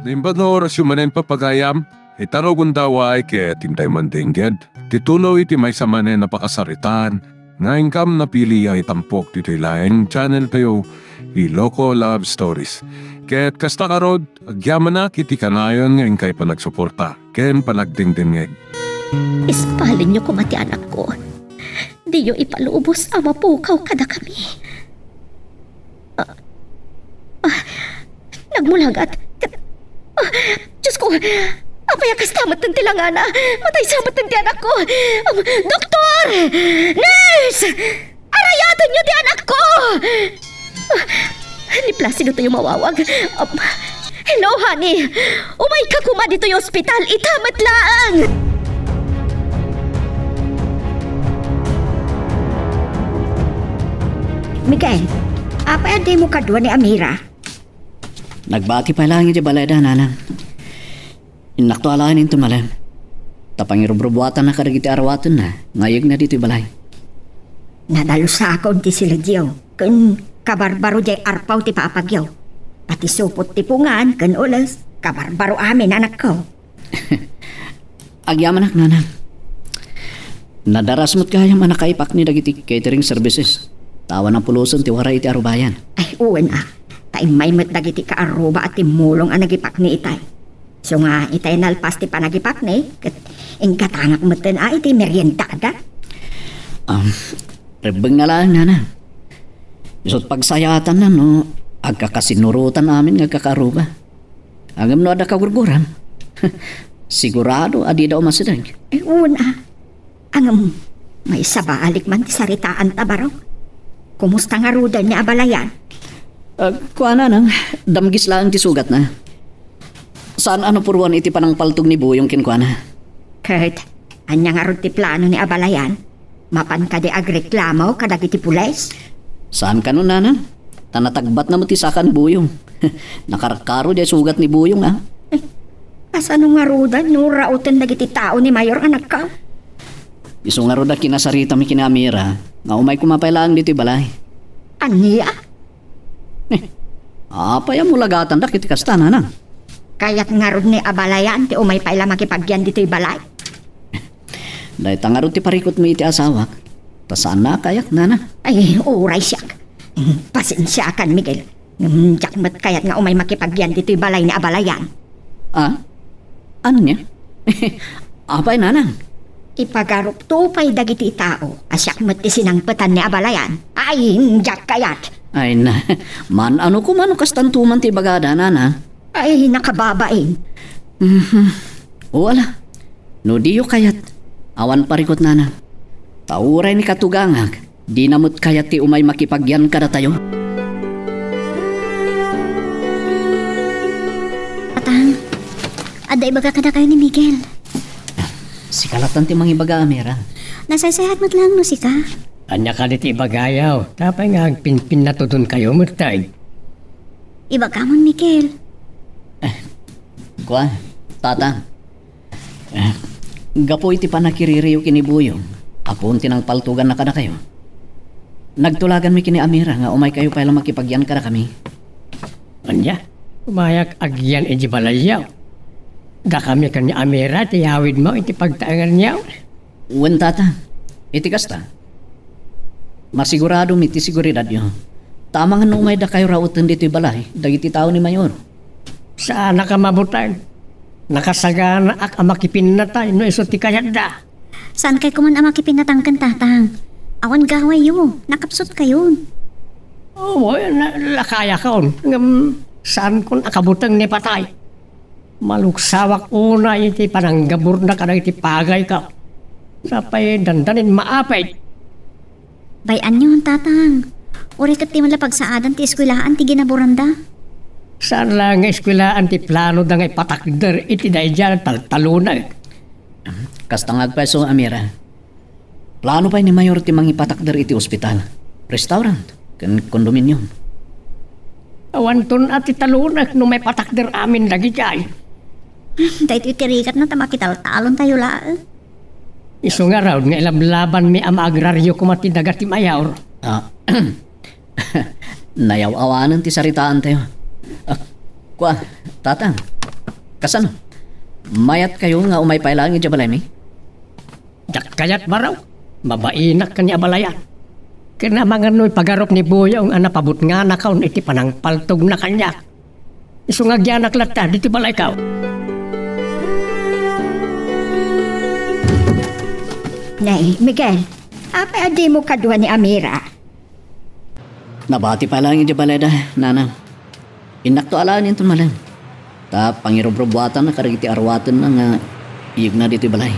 Nimba na oras yung manen papagayam, itarogon daw ay kaya tintay mandingged. Titulo iti may samanen napakasaritan, nga ingkam napili ay tampok dito ilayang channel kayo, Iloko Love Stories. Kaya't kasta karod, agyaman na kiti kanayon ngayon kay panagsuporta, ken panagdingdingeg. Ispalin niyo kumati anak ko. Di niyo ipalubos ang mapukaw kada kami. Nagmulagat. Diyos ko, apay akas tamat ng tilangana. Matay samat ng anak ko. Doktor! Nurse! Arayatan niyo di anak ko! Ni Placido tayo mawawag. Hello, honey. Umay ka kuma dito yung ospital. Itamat lang! Miguel, apa yan di mo kadwa ni Amira? Nagbati pa lang yung balay da, nanang. Inaktualahan yung tumalan. Tapang irubrubuatan na karagiti arawatan na. Ngayag na dito yung balay. Nadalo sa akong ti sila diyo. Kun kabarbaro di arpaw ti paapagyaw. Pati supot ti pungan, kun ulas. Kabarbaro amin anak ko. Agyaman ak, nanang. Nadarasmot kaya manakaipak ni dagiti catering services. Tawa ng pulusan ti waray iti arubayan. Ay, uwan Taim may mat dagiti kaaruba at timulong ang nagipak ni itay. So nga, itay nalpas ti panagipak ni. Kat ingkatangak matan iti meriendada. Rebeng na lang, nanang. Isot pagsayatan na, no, agkakasinurutan namin ng kakaruba. Agam no ada kagurguram. Sigurado, adi daw masidag. Ay, uwan Angam, may sabalik man ti saritaan tabaraw. Kumusta nga rudan ni abalayan? Kuha na nang, damgis lang ti sugat na. Saan ano puruan iti panang paltog ni Buyong kinkuha na? Kurt, anya nga ron ti plano ni abalayan? Mapan ka di agreklamo kadag iti pules? Saan ka nun, nanang? Tanatagbat na matisakan Buyong. Nakarakaro di sugat ni Buyong, ha? Kasano nga rudan no rautan dagiti tao ni Mayor anak ka? Iso nga roda kinasarita mi kinamira, nga umay kumapay lang dito balay. Anya? Apaya mo lagatan da kiti kasta, nanang. Kaya't nga ron ni abalayan ti umay paila makipagyan dito'y balay? Dahil tangarot ti parikot mo iti asawak, tasaan na kayak, nanang. Ay, uray siya. Pasensya kan, Miguel. Jakmat kaya't nga umay makipagyan dito'y balay ni abalayan. Ano niya? Apay, nanang. Ipagarup to pa'y dagiti tao. Asyak mat ti sinangpetan ni abalayan. Ay, jak kayat. Ay na, man ano ko man kastantuman ti bagada, nanang. Ay, nakababain. Wala. No diyo kayat. Awan parikot, nanang. Tauray ni katugangag. Di namot kayat ti umay makipagyan kada tayo. Atang, aday baga ka na kayo ni Miguel. Sikalatan ti mga ibaga, Amira. Nasaysayahat mo't lang no sika. Anya ka diti ibagayaw. Tapay nga pinpin na tudun kayo mutay. Iba ka mon, Miguel. Kuan, tata. Gapo iti panakiririyo kinibuyong. Apon tinang paltugan na kada kayo. Nagtulagan mi kini Amira nga umay kayo pala makipagyan kada kami. Anya, umayak agyan iti balayaw. Da kami kan ni Amira, tiyawid mo iti pagtaangan niyaw. Uwan, tata. Iti kasta. Masigurado mi ti siguridad yun. Tama nga umay da kayo rautan dito balay. Dagiti tao ni Mayor. Saan ka mabutan? Nakasagana ak amakipin na tayo no iso ti kayat da. Saan kay kuman ang makipinatangkan, tatang? Awan gaway yo. Nakapsot kayo. Oo, lakaya ka on. Saan kun akabutang ni patay? Maluksawak una iti pananggabur na ka na iti pagay ka. Sapay dandanin maapay. Bayan nyo, tatang. Uri kat ti malapag sa adan ti eskwilaan ti ginaburanda. Saan lang nga eskwilaan ti plano da ngay patakder iti dahi dyan taltalunag. Kastangag peso, Amira. Plano pa ni Mayor ti mangipatakder iti ospital, restaurant, kan kondominium. Awan ton at italunag no may patakder amin lagi dyan. Dahil iti tirikat na tamakital-talon tayo lang. Iso nga raw nga ilablaban mi ama agraryo kumati dagati mayaw. Nayaw-awanan ti saritaan tayo. Kwa, tatang, Kasano? Mayat kayo nga umay pailang iti balay mi? Kayat baraw, mabainak ka ni abalayan. Kaya mga no'y pagarop ni Boyong ang napabot nga na kaon iti panang paltog na kanya. Isungagyanak lata, diti balay ka. Nay, Miguel, apa adi mo kadwa ni Amira? Nabati pa lang iti balay da, nana. Inak to alaan yun malam. Ta pangirobrobuatan na karigiti arwatan na nga iyog na dito balay.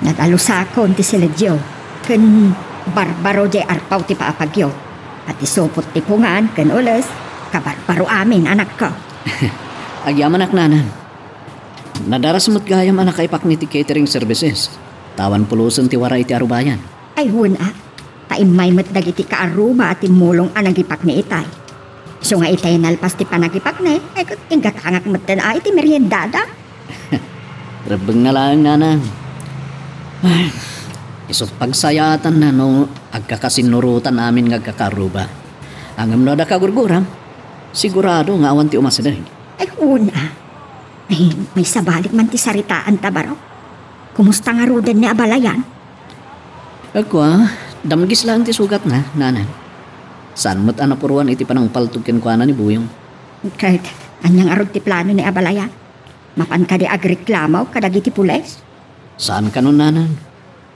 Nagalusakon ti Silagyo. Ken barbaro di arpaw ti paapagyo. At isupot ti pungan, ken ules, kabarbaro amin anak ko. Agyaman ak nana. Nadaras mo't gayam anak kay pakni ti catering services. Tawan pulusan ti waray ti arubayan. Ay huna, taimay mat dagiti kaaruba at timulong anagipak ni itay. So nga itay nalpas ti panagipak ni, ay ingatangak matan ay ti meriendada. Rabeng na lang nana. Isot pagsayatan na no, agkakasinurutan namin nga kakaruba. Angam no da kagurguram, sigurado nga awan ti umasadag. Ay huna, ay may sabalik man ti saritaan tabaro. Kumusta nga rudan ni abalayan? Ako damgis lang ti sugat na, nana. Saan mo't anapuruan iti panang paltugkin kwa na ni Buyong? Kahit anyang arod ti plano ni abalayan. Mapan ka di agreklamaw kadagiti pules. Saan ka nun, nana?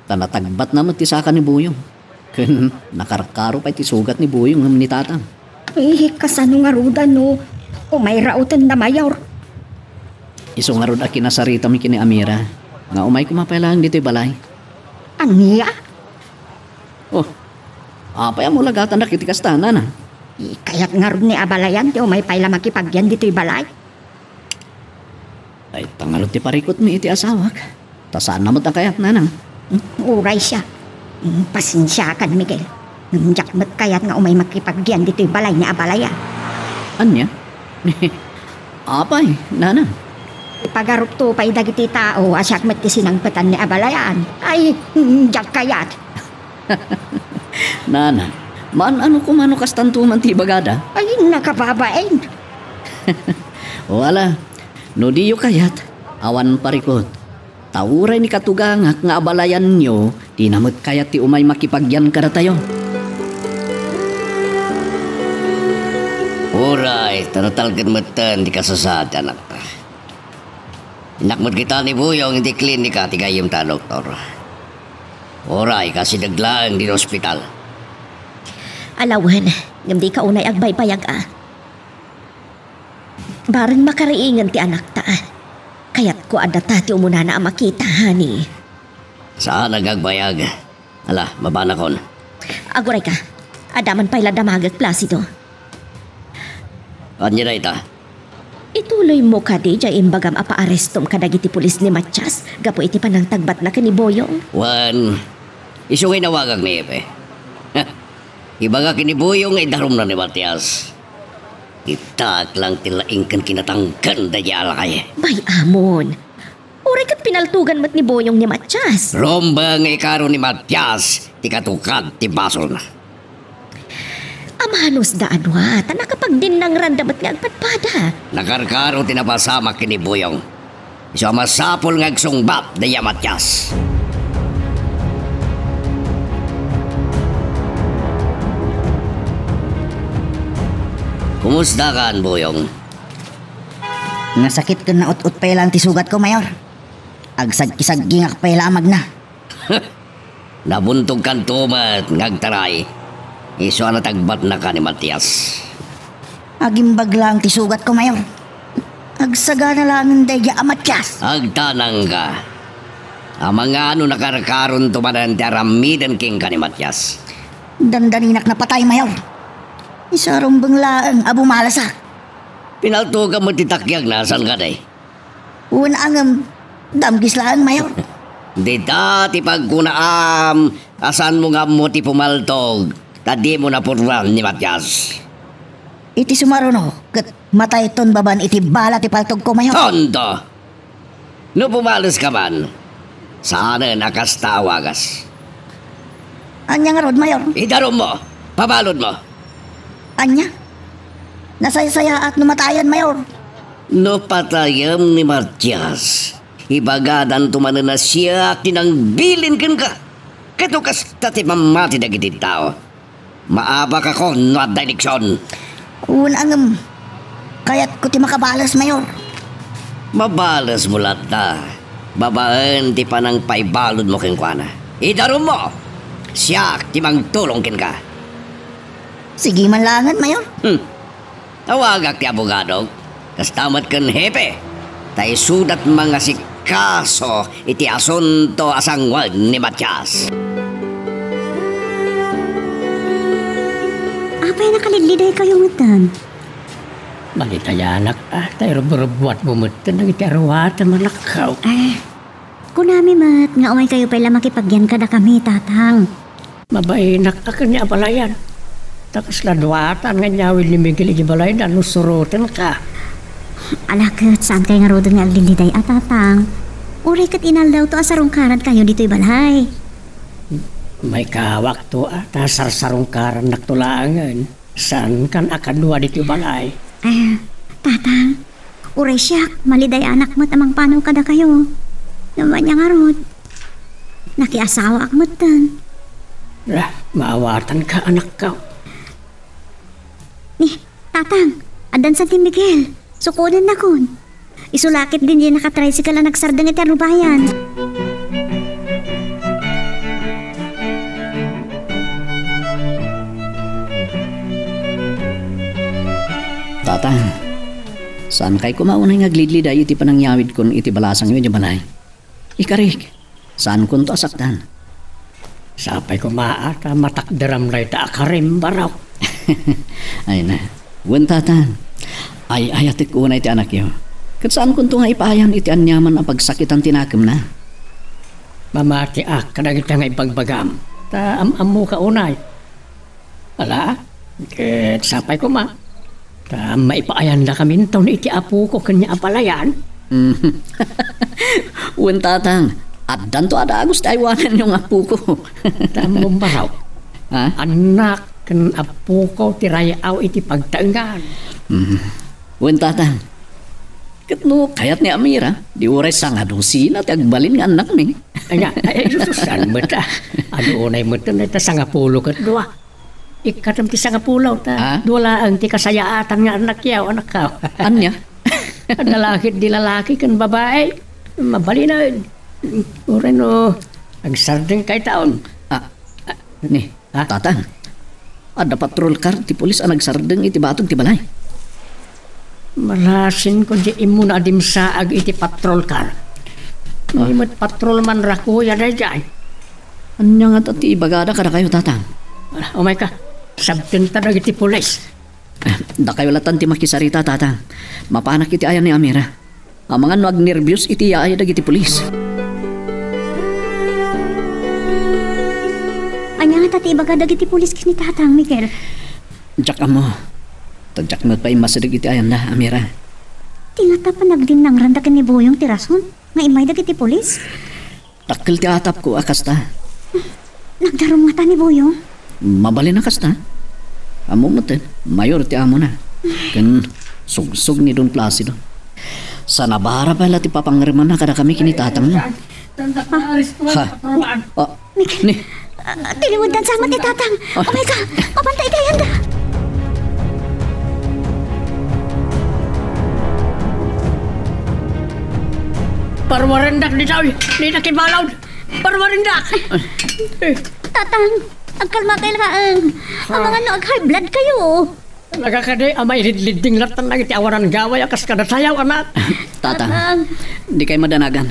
Tanatagbat naman ti saka ni Buyong. Kun nakarkaro pa iti sugat ni Buyong ng ni tatang. Eh, kasano nga rudan no? O may rautan na mayor. Iso nga rod a kinasarita mi kini Amira. Nga umay kumapailang dito'y balay. Aniya? Oh, apay mo lagatan na kiti kastana na. Kaya't nga rin ni abalayan, di o may paila makipagyan dito'y balay. Ay, tangalot ti parikot mi iti asawak. Tasaan namot ang kayat na. Uray siya. Pasensya ka, Miguel. Nandiyak mat kaya't nga umay makipagyan dito'y balay ni abalayan. Anya? Apay, nana. Pagarup to pa'y dagiti tao, asyak mat ti sinangpatan ni abalayan. Ay, nandiyak kayat. Nana, man ano kumano kastantuman ti bagada? Ay, nakababain. Wala, no diyo kayat, awan parikot. Tawuray ni katugangak nga abalayan nyo, di namot kayat ti umay makipagyan kada tayo. Uray, tanatalgan matan di kasasad, anak. Inakmat kita ni Buyong, hindi klinika, tigayim ta, doktor. Uray, kasi naglaang din ospital. Alawan, ngam di ka unay agbaybayag Barang makariingan ti anak ta. Kayat ko adata ti umuna na makita, hani. Saan nagagbayag? Ala, mabana kon. Aguray ka, adaman pa'y ladamagag plasido. Anya na ita? Ituloy mo ka di dya imbagam apa-arestom kadagiti pulis ni Matias, gapo iti panang tagbat na kani Boyong. Wan, isungay nawagag ni Epe. Ibaga kinibuyong ay darum na ni Matias. Itak lang tilaing kan kinatanggan da yala kaya. Bay amon, uray kat pinaltugan mat ni Boyong ni Matias. Romba nga ikaro ni Matias, ti katukad ti basol na. Amanos daan wa, tanakapag din ng randamat nga agpadpada. Nakarkaro tinapasama kinibuyong. Iso masapol nga agsungbat da ya Matias. Kumusta ka, Buyong? Nasakit ka na ut-ut pa ilang tisugat ko, Mayor. Agsag-kisag-gingak pa ilamag na. Nabuntog kan tumat, ngagtaray. Iso na tagbat na ka ni Matias. Agimbag lang tisugat ko, Mayor. Agsaga na lang ang dayga amatyas. Agtanang ka. Ang mga ano nakarkaron tumanan ti aramidan king ka ni Matias. Dandaninak na patay, Mayor. Isarong banglaan, abo malasa. Pinaltugan mo titakyag na, saan ka day? Una ang damgis lang, Mayor. Di dati pagkunaam, asan mo nga mo ti pumaltog, tadi mo na purwan ni Matias. Iti sumaruno, kat matay ton baban iti bala ti paltog ko, Mayor. Tondo! No pumalas ka man, sana nakastawagas. Anya nga rod, Mayor. Idarom mo, pabalod mo. Anya? Nasaysaya at numatayan, Mayor. No patayam ni Matias, ibagadan tumanan na siya kinang bilin ka. Katukas tati mamati na giti tao. Maabak ako no at direksyon. Unang kaya't ko ti makabalas, Mayor. Mabalas mo lahat na. Babaan ti panang paibalod mo king kuana. Idarum mo! Siya ti mangtulong kin ka. Sige man langan, Mayor. Tawagak ti abogado. Kastamat kan hepe. Tay sudat mga sikaso iti asunto asangwag ni Matias. Apay nakalidliday kayo mutan. Malitayanak tayo ruburubuat bumutan ng iti arawatan malakaw. Kunami mat, nga umay kayo pala makipagyan kada kami, tatang. Mabainak akan niya balayan. Takas ladwatan nga nyawil ni Miguel Ibalayan na nusurutin ka. Alakot, saan kayo nga rodon nga agliliday at tatang? Uray kat inal daw to asarungkaran kayo dito'y balay. May kawak to sarsarungkaran naktulangan. Saan kan akadwa dito'y balay? Tatang, uray siya, maliday anak mo't amang paano kada kayo. Naman niya nga rod. Nakiasawa ak mo't tan. Maawatan ka anak ka. Ni, tatang, adan sa Tim Miguel. Sukunan na kun. Isulakit din yung nakatricycle na nagsardang iti arubayan. Tatang, saan kay kumaunay nga glidliday iti panangyawid kon iti balasang yun yung balay? Ikarik, saan kun to asaktan? Sapay ko maata matakdaram lay ta akarim baraw. Ay na, wen tatang, ay ayatik unay iti anak yo. Kat saan kun to nga ipahayan iti anyaman ang pagsakitan tinakam na? Mamati kadang ita nga ipagbagam. Ta am-amu ka unay. Ala, sapay ko ma. Ta maipaayan na kami nito iti apo ko kanya apalayan. Wen tatang, at danto ada agos taywanan yung apo ko. Tamong baraw. Ha? Anak kan apo ko tirayaw iti pagtaengan. Wen tatang, katno kayat ni Amira, di oray sang adusina ti agbalin nga anak mi. Ay sususan mo ta. Ano unay mo ta na ita sangapulo kat dua. Ikatam ti sangapulaw ta. Dula ang ti kasayaatan nga anak yaw, anak ka. Anya? Lalaki di lalaki kan babae. Mabali na. Uray no. Ang sarding kay taon. Ni, tatang. Ada patrol car ti pulis ang nagsardeng iti batog ti balay. Malasin ko di imo na adim saag iti patrol car. Imot patrol man rako ya dayay. Anya nga ti ibagada kada kayo tatang. Oh my God. Sabtinta na iti pulis. Da kayo latan ti makisarita tatang. Mapanak iti ayan ni Amira. Ang mga nuag nervyos iti yaay dag iti pulis. Anya nga tati baga dagiti pulis kini tatang, Miguel. Diyak mo. Tadyak mo pa imasadag iti ayan na, Amira. Tingata pa nagdinang randagan ni Boyong tirason. Nga imay dagiti pulis. Takil ti atap ko akasta. Nagdarom nga ta ni Boyong. Mabali na kasta. Amo mo ten, mayor ti amo na. Kan sugsug ni Don Placido. Sa nabara pala ti papangriman na kada kami kinitatang mo. Ha? Oh, ni. Tiliwudan sama ni tatang. Oh my God, mapantay dayan da. Parwarendak di tayo. Di nakibalaw. Parwarendak. Tatang, ang kalma kayo ang mga high blood kayo. Nagkakaday, amay lidliding latan lang iti awaran gaway akas kada sayaw anak. Tatang, di kayo madanagan.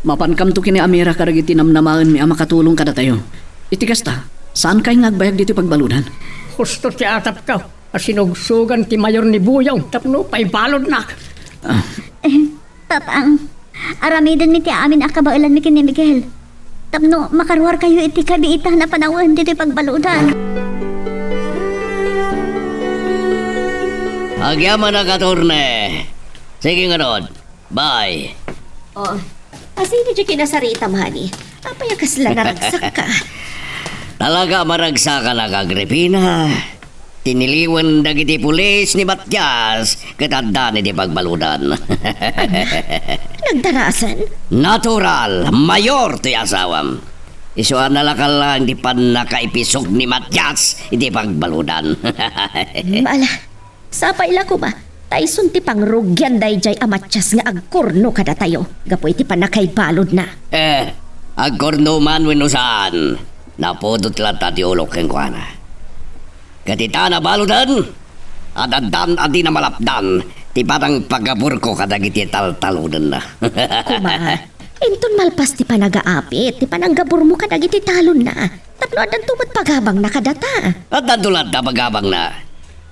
Mapankam to kini Amira karag iti namnamaen mi ama katulong kada tayo. Iti kasta, saan kayo ngagbayag dito pagbaludan? Gusto ti atap ka. Asinugsugan ti mayor ni Buyong. Tapno, paibalod na. Tatang, aramidan mi ti amin akabailan mi kini Miguel. Tapno, makarwar kayo iti kabiitan na panawin dito pagbaludan. Agyaman na katurne. Sige nga doon. Bye. Asino di kinasarita, mani? Apay kasla naragsak ka. Talaga maragsa ka na Agripina. tiniliwan dagiti pulis ni Matias katanda ni di pagbaludan. Nagdarasan? Natural, mayor ti asawam. Isuan na lakal lang di pan nakaipisog ni Matias iti pagbaludan. Mala, sapay la ko ba? Tayson ti pangrugyan dayjay amatyas nga agkorno kada tayo. Gapo iti panakaibalod na. Agkorno man wenno saan. Napudot lang ti ulok keng kuana. Katita na baludan, adadan adi na malapdan, ti parang pagabur ko kadagiti taltaludan na. Kuma, inton malpas ti panagaapit, ti pananggabur mo kadagiti talon na. Tapno adan tumat pagabang na kadata. At nadulat na pagabang na.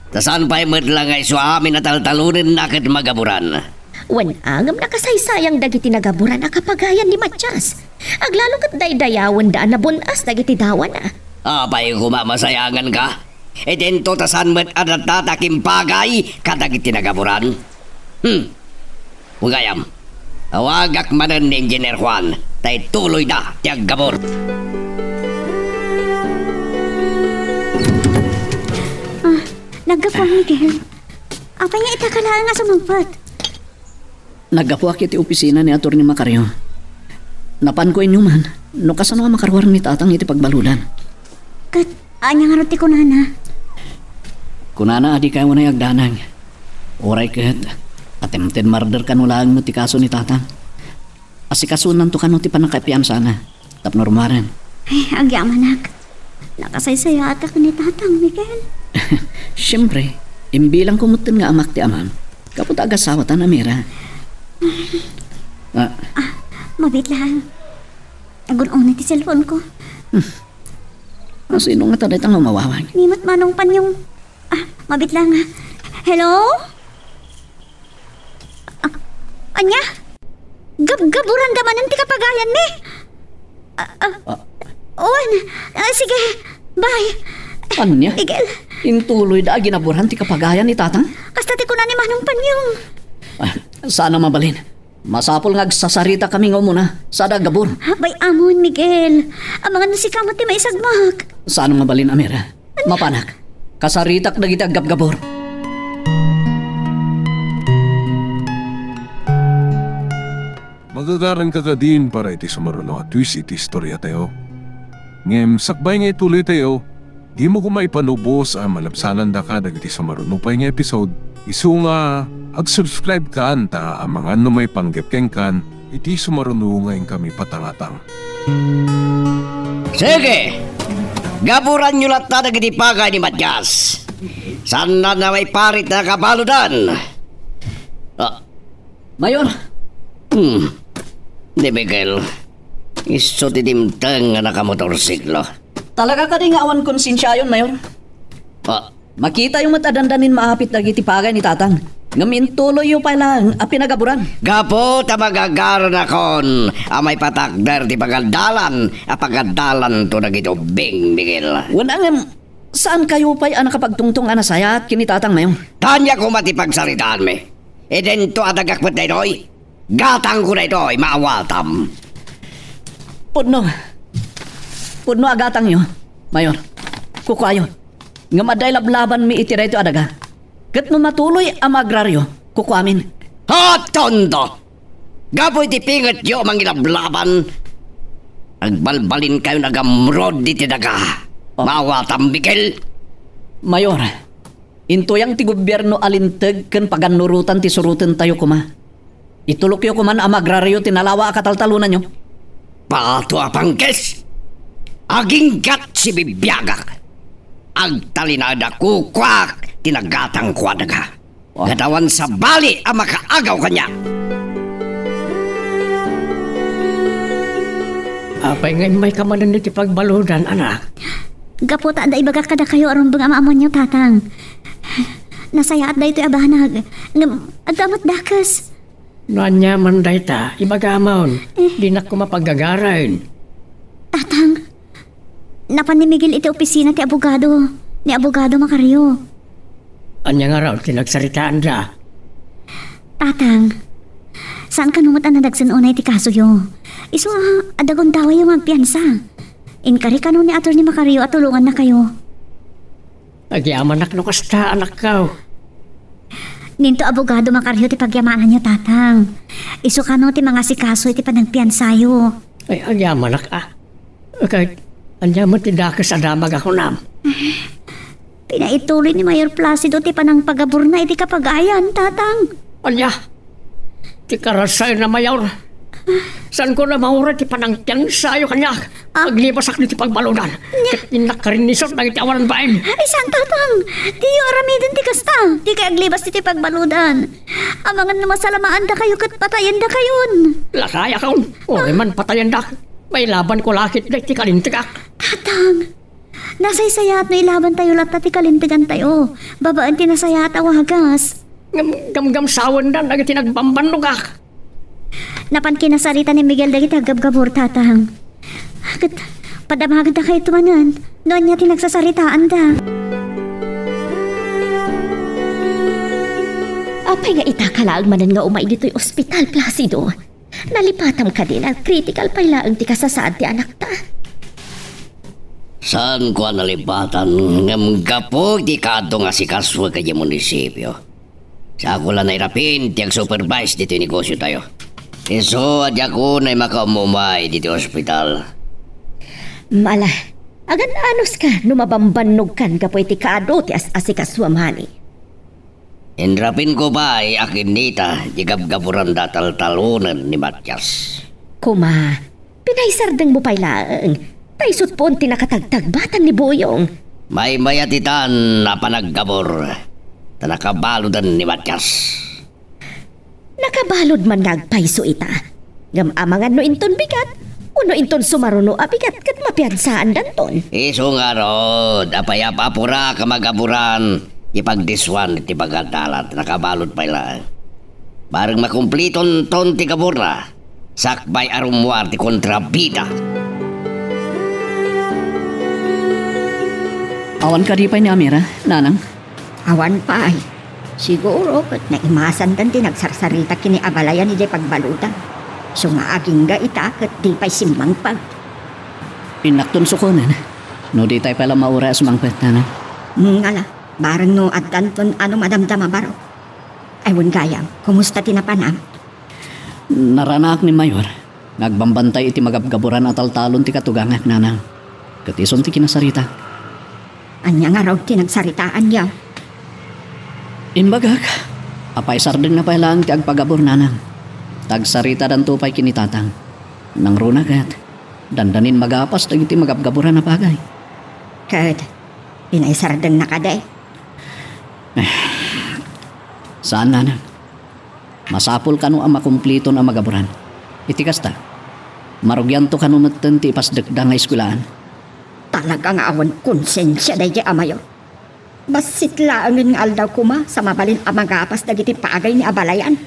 Tasan pa'y madlang ay suamin na taltalunin na kat magaburan. Wan angam nakasaysayang dagiti nagaburan na kapagayan ni Matias. Aglalo kat daydayawan daan na bunas dagiti dawan na. Apay kumamasayangan ka. E dento tasan met adat tatakim pagay kadagiti nagaburan. Ugayam, awagak manan ni Engineer Juan, tay tuloy na ti aggabor. Naggapuang Miguel. Apay nga itakalaan nga sumagpat. Naggapuak iti opisina ni Atty. Macario. Napan ko inyo man, no kasano nga makarwar ni tatang iti pagbaludan. Kat, anya nga roti ko na. Kunana adi kayo na yagdanang. Oray kat, attempted murder kanulaan mo ti kaso ni tatang. Asikasunan to kano ti panakapian sana. Tap normaren. Ay, agyamanak. Nakasaysaya atak ni tatang, Miguel. Siyempre, imbilang kumutin nga amak ti amam. Kaput agasawatan na mira. Mabit lang. Agun-una ti cellphone ko. Sino nga taday tang mawawag? Nimot manong pan yung... mabit lang ha. Hello? Anya? Gaburan damanan ti kapagayan ni. Owan. Sige. Bye. Anya? Miguel. Intuloy da ginaburan ti kapagayan ni tatang? Kasta ti ko na ni manong pan yung... Sana mabalin. Masapol nga sasarita kami nga muna sa dagabor. Bay amon, Miguel. Ang mga nasikamot ti maisagmak. Sana mabalin, Amira. Mapanak. Kasaritak na kita gabgabor. Magagaran ka din para iti sumaruno at twist iti istorya tayo. Ngem, sakbay nga ituloy tayo, di mo kumaipanubos ang malapsanan da ka dagiti sumaruno pa nga episode. Isu nga, ag-subscribe ka anta ang mga may panggepkeng kan, iti sumaruno ngayon kami patangatang. Sige! Gaburan nyo lang na dagiti pagay ni Matias. Sana na may parit na kabaludan. Mayor! Di Miguel, iso tidimtang nga nakamotorsiklo. Talaga ka rin nga awan konsensya yun, Mayor. Makita yung matadandanin maapit na gitipagay ni tatang. Ngamin tuloy yung palang pinagaburan. Gapo tamagagaran akon amay patakder di pagadalan apagadalan to nagitubing, Miguel. Wanang saan kayo pa'y nakapagtungtong anasaya at kinitatang Mayor? Tanya ko matipagsalitaan me. E dento adagakpet na ito'y. Gatang ko na ito'y maawatam. Pudno agatang nyo, Mayor. Kukayo. Nga maday lablaban mi itira ito adaga. Kat no matuloy ang agraryo, kukuamin. Tondo! Gapoy ti pingat yo mangilablaban. Agbalbalin kayo nagamrod di tinaga. Mawatam, Miguel. Mayor, intuyang ti gobyerno alinteg ken paganurutan ti surutan tayo kuma. Itulok yo kuman ang agraryo tinalawa akataltalunan nyo. Pato apangkes. Aging gat si bibiyagak. Agtalinada kukwak tinagatang kwadaga. Gatawan sa bali ang makaagaw kanya. Apay ngayon may kamanan niti pagbaludan, anak. Gaputa da ibaga kada kayo aron bang amaamon niyo tatang. Nasaya at da ito abahanag. Adamat dakas. Noanya man dayta, ibagamon. Di na ko mapagagarain. Tatang, napanimigil iti opisina ti abogado. Ni abogado Macario. Anya nga raw, tinagsaritaan da. Tatang, saan ka numot ang nadagsan unay ti kaso yo? Iso adagon daway yung magpiansa. Inkari ka nun ni Atty. Macario at tulungan na kayo. Agyaman nak no kasta anak ka. Ninto abogado makaryo ti pagyamanan niyo tatang. Iso ka no ti mga sikaso iti panagpian sayo. Ay, agyaman nak Kahit anyaman ti dakas adamag ako nam. Pinaituloy ni Mayor Placido ti panang pagabur na iti kapagayan, tatang. Anya, ti karasay na mayor. Saan ko na maura ti panangtian sayo kanya? Paglibasak ni ti pagbalunan. Kat inak ka rin nisot na iti awalan bain. Ay, saan tatang? Di aramidin ti kasta. Di kay aglibas ti pagbaludan. Amangan na masalamaan da kayo kat patayan da kayon. Lakaya kaon. O man patayan da. May laban ko lakit na ti kalintigak. Tatang, nasaysayat no ilaban tayo lahat ti kalintigan tayo. Babaan ti nasayat awagas. Gamgam sawan dan agad tinagbambanugak. Napan kinasarita ni Miguel dagiti agabgabor tatang. Kat padamagad da kayo tumanan. Noon niya tinagsasaritaan da. Apay nga itakalaag manan nga umay dito'y ospital, Placido. Nalipatam ka din at critical pa ilaang ti kasasaad ti anak ta. Saan ko nalipatan ng kapog di kadto nga si Kaswa kaya munisipyo. Sa ako lang nairapin, tiyag supervise dito yung negosyo tayo. Iso, adya ko na makaumumay dito ospital. Mala, agad anos ka, numabambanog kan ka po iti kaado ti asikaswamani. Inrapin ko ba ay akin nita, gigabgaburan datal-talunan ni Matias. Kuma, pinaisardeng mo pailaang. Taisot po ang tinakatagtagbatan ni Boyong. May mayatitan na panaggabor. Tanakabaludan ni Matias. Nakabalod man nagpaiso ita. Gamamangan no inton bigat. Uno inton sumaruno abigat kat mapiansaan danton. Iso nga rod, apayapapura kamagaburan. Ipagdiswan iti pagkatalat, nakabalod pa ilang. Barang makumpliton ton ti kabura. Sakbay arumwar ti kontrabida. Awan ka di pa ni Amira, nanang. Awan pa ay. Siguro kat naimasan dan ti nagsarsarita kini abalayan ni di pagbalutan. So nga aging ga ita kat di pa'y simang pag. Pinakton sukunan. No di tayo pala maura sumangpet, nanang. Ngala, barang no at kanton ano madamdama baro. Aywan gayam, kumusta tinapanam? Naranak ni Mayor. Nagbambantay iti magabgaburan at taltalon ti katugangak, nanang. Katison ti kinasarita. Anya nga raw tinagsaritaan niya. Inbagak, apay sardeng na pala ang ti agpagabor, nanang. Tagsarita dan tupay kinitatang. Nang runagat, dandanin magapas dagiti magabgaburan na bagay. Kat, pinaisardeng na kaday. Saan, nanang? Masapul kanu ang makumplito na magaburan. Iti kasta, marugyan to kanu matan ti ipasdagda nga eskulaan. Talagang awan konsensya day amayor. Basit laangin nga aldaw kuma sa mabalin amagapas dagiti pagay ni abalayan.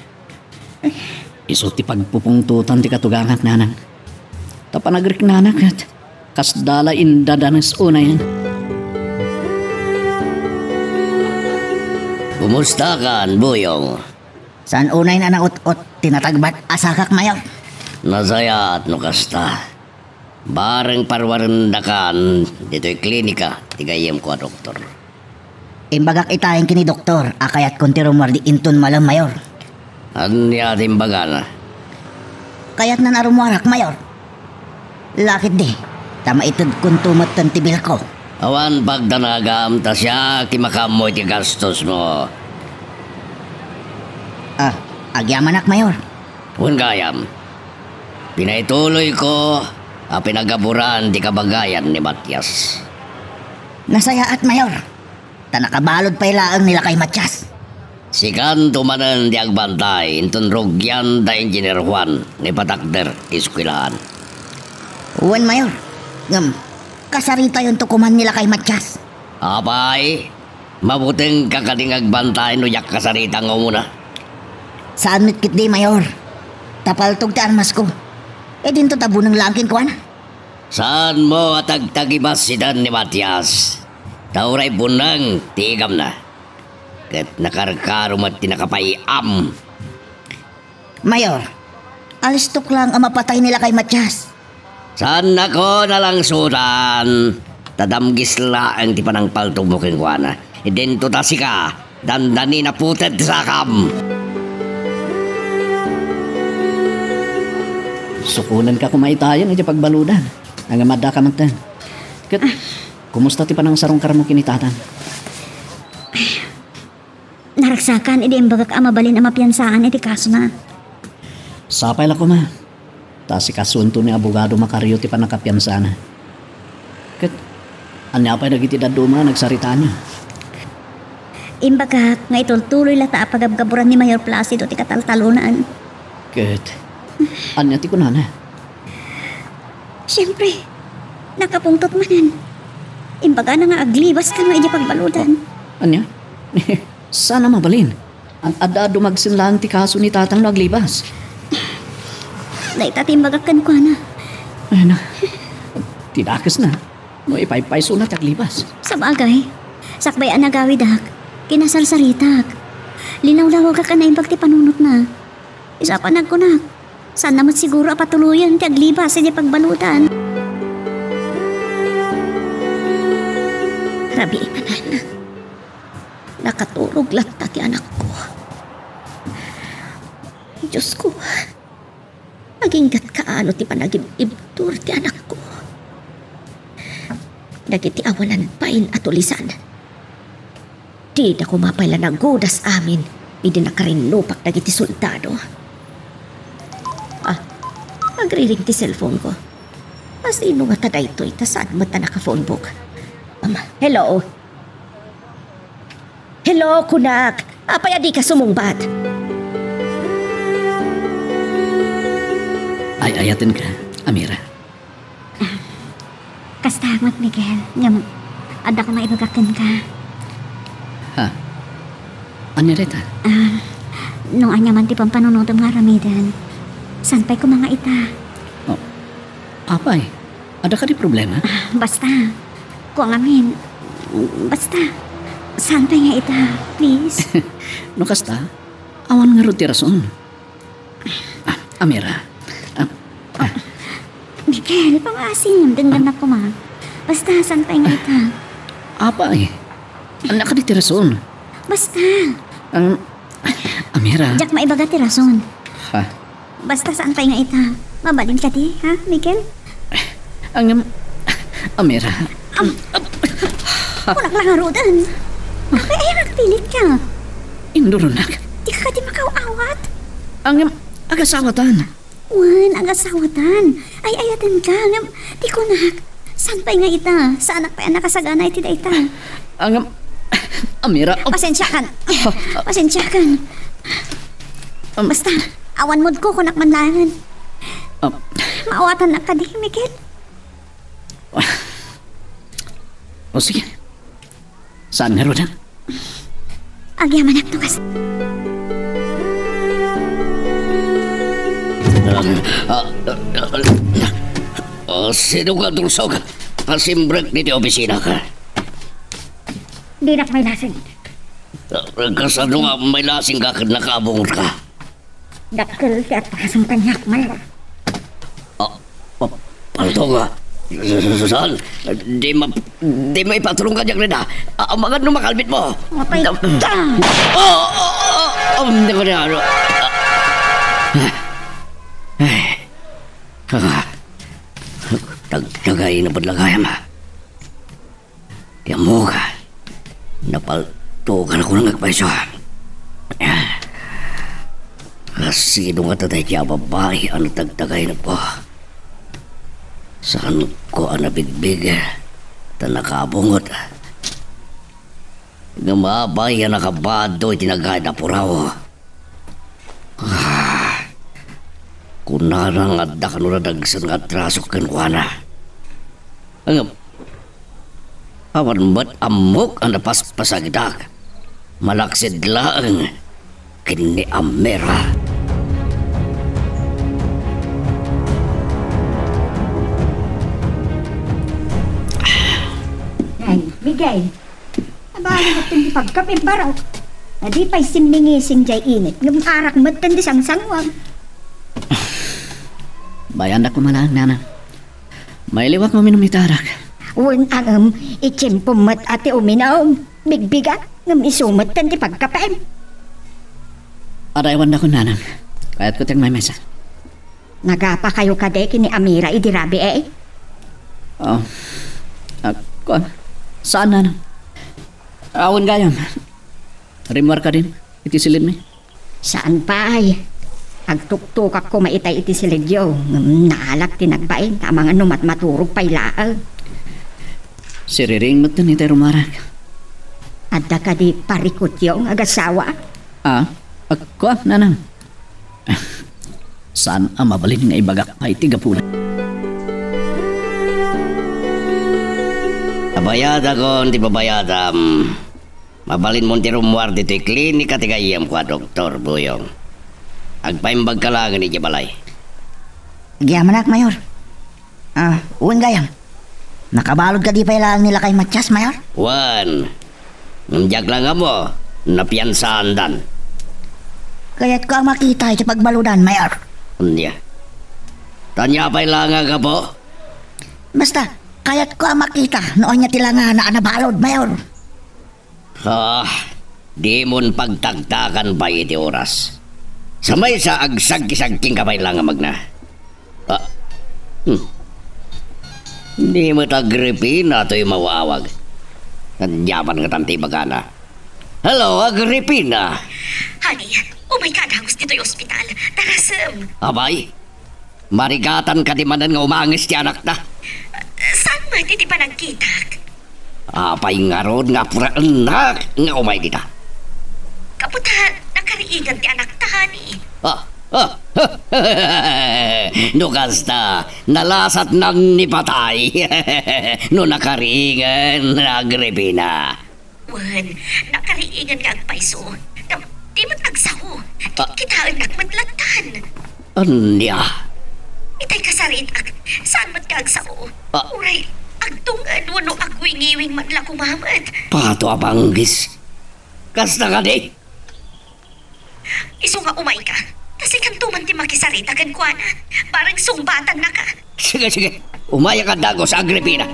Iso ti pagpupungtutan ti katugangat, nanang. Tapanagrik, nanak, at kasdala indadanas unayan. Kumusta kan, Boyong? Saan unay na naut-ut tinatagbat asakak mayor? Nasayat no kasta. Bareng parwarendakan dito'y klinika, tigayem ko a doktor. Imbagak itayin kini doktor, akayat konti rumar di inton malam mayor. Anya timbaga na. Kayat na narumwarak mayor. Lakit di, tama itod kung tumatan tibil ko. Awan pagdanagam ta siya kimakamoy ti gastos mo. Agyamanak mayor. Kung gayam, pinaituloy ko a pinagaburan ti kabagayan ni Matias. Nasayaat mayor. Tanakabalod pa ilaang nila kay Matias. Sikan tumanan di agbantay inton rogyan da Engineer Juan ni patakder iskwilahan. Uwan mayor. Kasarita yung tukuman nila kay Matias. Apay, mabuting kakaling agbantay no yak kasarita nga muna. Saan mitkit di mayor? Tapaltog ti armas ko. Dinto tabo ng langkin ko ana. Saan mo atagtagibas sidan ni Matias? Tauray bunang, tigam na. Kat nakarkarom at tinakapaiam. Mayor, alistok lang ang mapatay nila kay Matias. Saan ako nalang sudan? tadamgis laang ti panang paltog mo keng kuana. Idento ta si ka, dandani na putet sa kam. Sukunan ka kumaitayan iti pagbaludan. Ang amada ka man tan. Kat, kumusta ti panang sarong karamo kinitatan? Naragsakan, iti imbagak amabalin ang mapiyansaan iti kaso na. Sapay la ko ma. Ta si kasunto ni abogado Macario ti panakapiyansana. Kat, anya pa'y nagiti daduma nagsarita niya. Imbagak, nga itultuloy lata pagabgaburan ni Mayor Placido ti kataltalunan. Kat, anya ti kunana. Siyempre, nakapungtot manan. Imbaga na nga aglibas ka nga iti pagbaludan. Anya? Sana mabalin. Ang ada dumagsin lang ti kaso ni tatang naglibas. Naitatimbagak kan ko na. Ay na, tidakas na. No ipaypayso na taglibas. Sa bagay, sakbay ang nagawidak, kinasarsaritak. Linaw-law ka na imbag ti panunot na. Isa pa nagkunak. Saan naman siguro apatuluyan ti aglibas iti pagbalutan. Rabi imanan. Nakatulog lata ti anak ko. Diyos ko, maginggat kaano ti panagibibtur ti anak ko. Nagiti awalan pain at ulisan. Di na kumapay lang nagudas amin, hindi nakarinupak nagiti sultado. Magriring ti cellphone ko. Masino nga taday ito'y tasaan mo ta naka-phone book. Hello? Hello, kunak. Apay adi ka sumungbat. Ay, ayatin ka, Amira. Kastamat, Miguel. Ngam, ada ka na ibagakin ka. Ha? Anya reta? Nung anya man ti pampanunod nga ramidan. Sanpay ko mga ita. Oh, apay, ada ka di problema? Basta, kung amin, basta, sanpay nga ita, please. No kasta, awan nga ruti rason. Amira, Miguel, pangasim, denggan ako ma. Basta, sanpay nga ita. apay, anak ka di rason. Basta, Amira. jak maibaga ti rason. Ha? Basta sanpay nga ita. Mabalin ka ti, ha, Miguel? Amira. Kulak lang harudan. Kapay ay nagpilit ka. Indurunak. Di ka di makaawat. Agasawatan. Wan, agasawatan. Ay ayatan ka. Di ko nak. Sanpay nga ita. Sa anak pa anak kasagana iti da ita. Amira. Pasensya kan. Pasensya kan. Basta, awan mood ko kunak manlangan. Maawatan na ka di, Miguel. O sige. Saan nga rodan? Agyaman ak tukas. Sino ka dulsog? Pasimbrek ni di opisina ka. Di nak may lasing. Kasano nga may lasing ka nakabungot ka? Dakkel ti at pakasang kanyak mal. Palto nga. Saan? Di ma ipatulong ka dyan rin ha. Ang mga makalbit mo. Mapay. Hindi ko na ano. Tagay na padlagayam ha. Tiyan mo ka. Napalto ka na ko nang nagpaiso ha. Kasi nung atatay kaya babae ang tagtagay na po. Saan ko ang nabigbig na nakabungot. Gamabay ang nakabado itinagay na puraw. Kunarang at dakanunadagsan nga traso kanwana. Awan ba't amok ang napaspasagidak. Malaksid laang kini Amira. Ay, Miguel. Abali na hindi pagkapin baraw. Adi pa'y simningising jay init. Ngam arak matan di sang sangwag. Bayan na kumalaan, nana. May liwak mo minumitarak. Wan ang itsimpumat ati uminaw. Bigbigat ngam isumat tan ti pagkapem. Araywan na ko nanang. Kaya't ko tiyang may mesa. Nagapa kayo kade kini Amira idirabi eh. Oh. Kuan. Saan nanang? Awan gayam. Rimwar ka din. Iti silid mi. Saan pa ay? Agtuktuk ako maitay iti silidyo. Naalak tinagbain. Tamang ano maturog pa'y laag. Siriring natin iti rumarak. Adda ka di parikot yung agasawa. Kuan nanang. Saan ang mabalin nga ibagak ay tigapulan? Abayada ko, hindi babayadam. Mabalin mo ti rumuar dito klinika ti gayam ko, Doktor Buyong. Agpaimbag ka lang ni Jabalay. Giyaman ak, Mayor. Uwan gayam. Nakabalod ka di pa ilang nila kay Matyas, Mayor? Wan, namjag lang nga mo, napiyansaan dan. Kaya't ko ang makita iti pagbaludan, Mayor. Unya. Tanya pa ilang nga po? Basta, kaya't ko ang makita noon niya tila nga na anabalod, Mayor. Di mon pagtagtakan pa iti oras. Samay sa agsag-kisagking kamay lang nga magna. Di mo Agripina to'y mawawag. Nanyaman nga tanti bagana. Hello, Agripina. Honey, oh my God, hangos dito'y ospital. Tarasem. Abay, marigatan ka di manan nga umangis ti anak na. Saan man hindi pa nagkita? Apay nga ron nga pura anak nga umay dita. Kaputa, nakariigan ti anak ta, honey. No kasta, nalasat nang nipatay. No nakariingan, Agripina. Wan, nakariingan ka ang paiso. Di mo tagsaho. Kitaan nagmadlatan. Anya? Itay kasarit saan mat ka agsaho? Uray, agtungan wano agwingiwing madla kumamat. Pato abanggis. Kasta ka di? Iso nga umay ka. Kasi kantuman ti makisarita kan kuana. Parang sumbatan na ka. Sige. Umaya ka dago sa Agripina.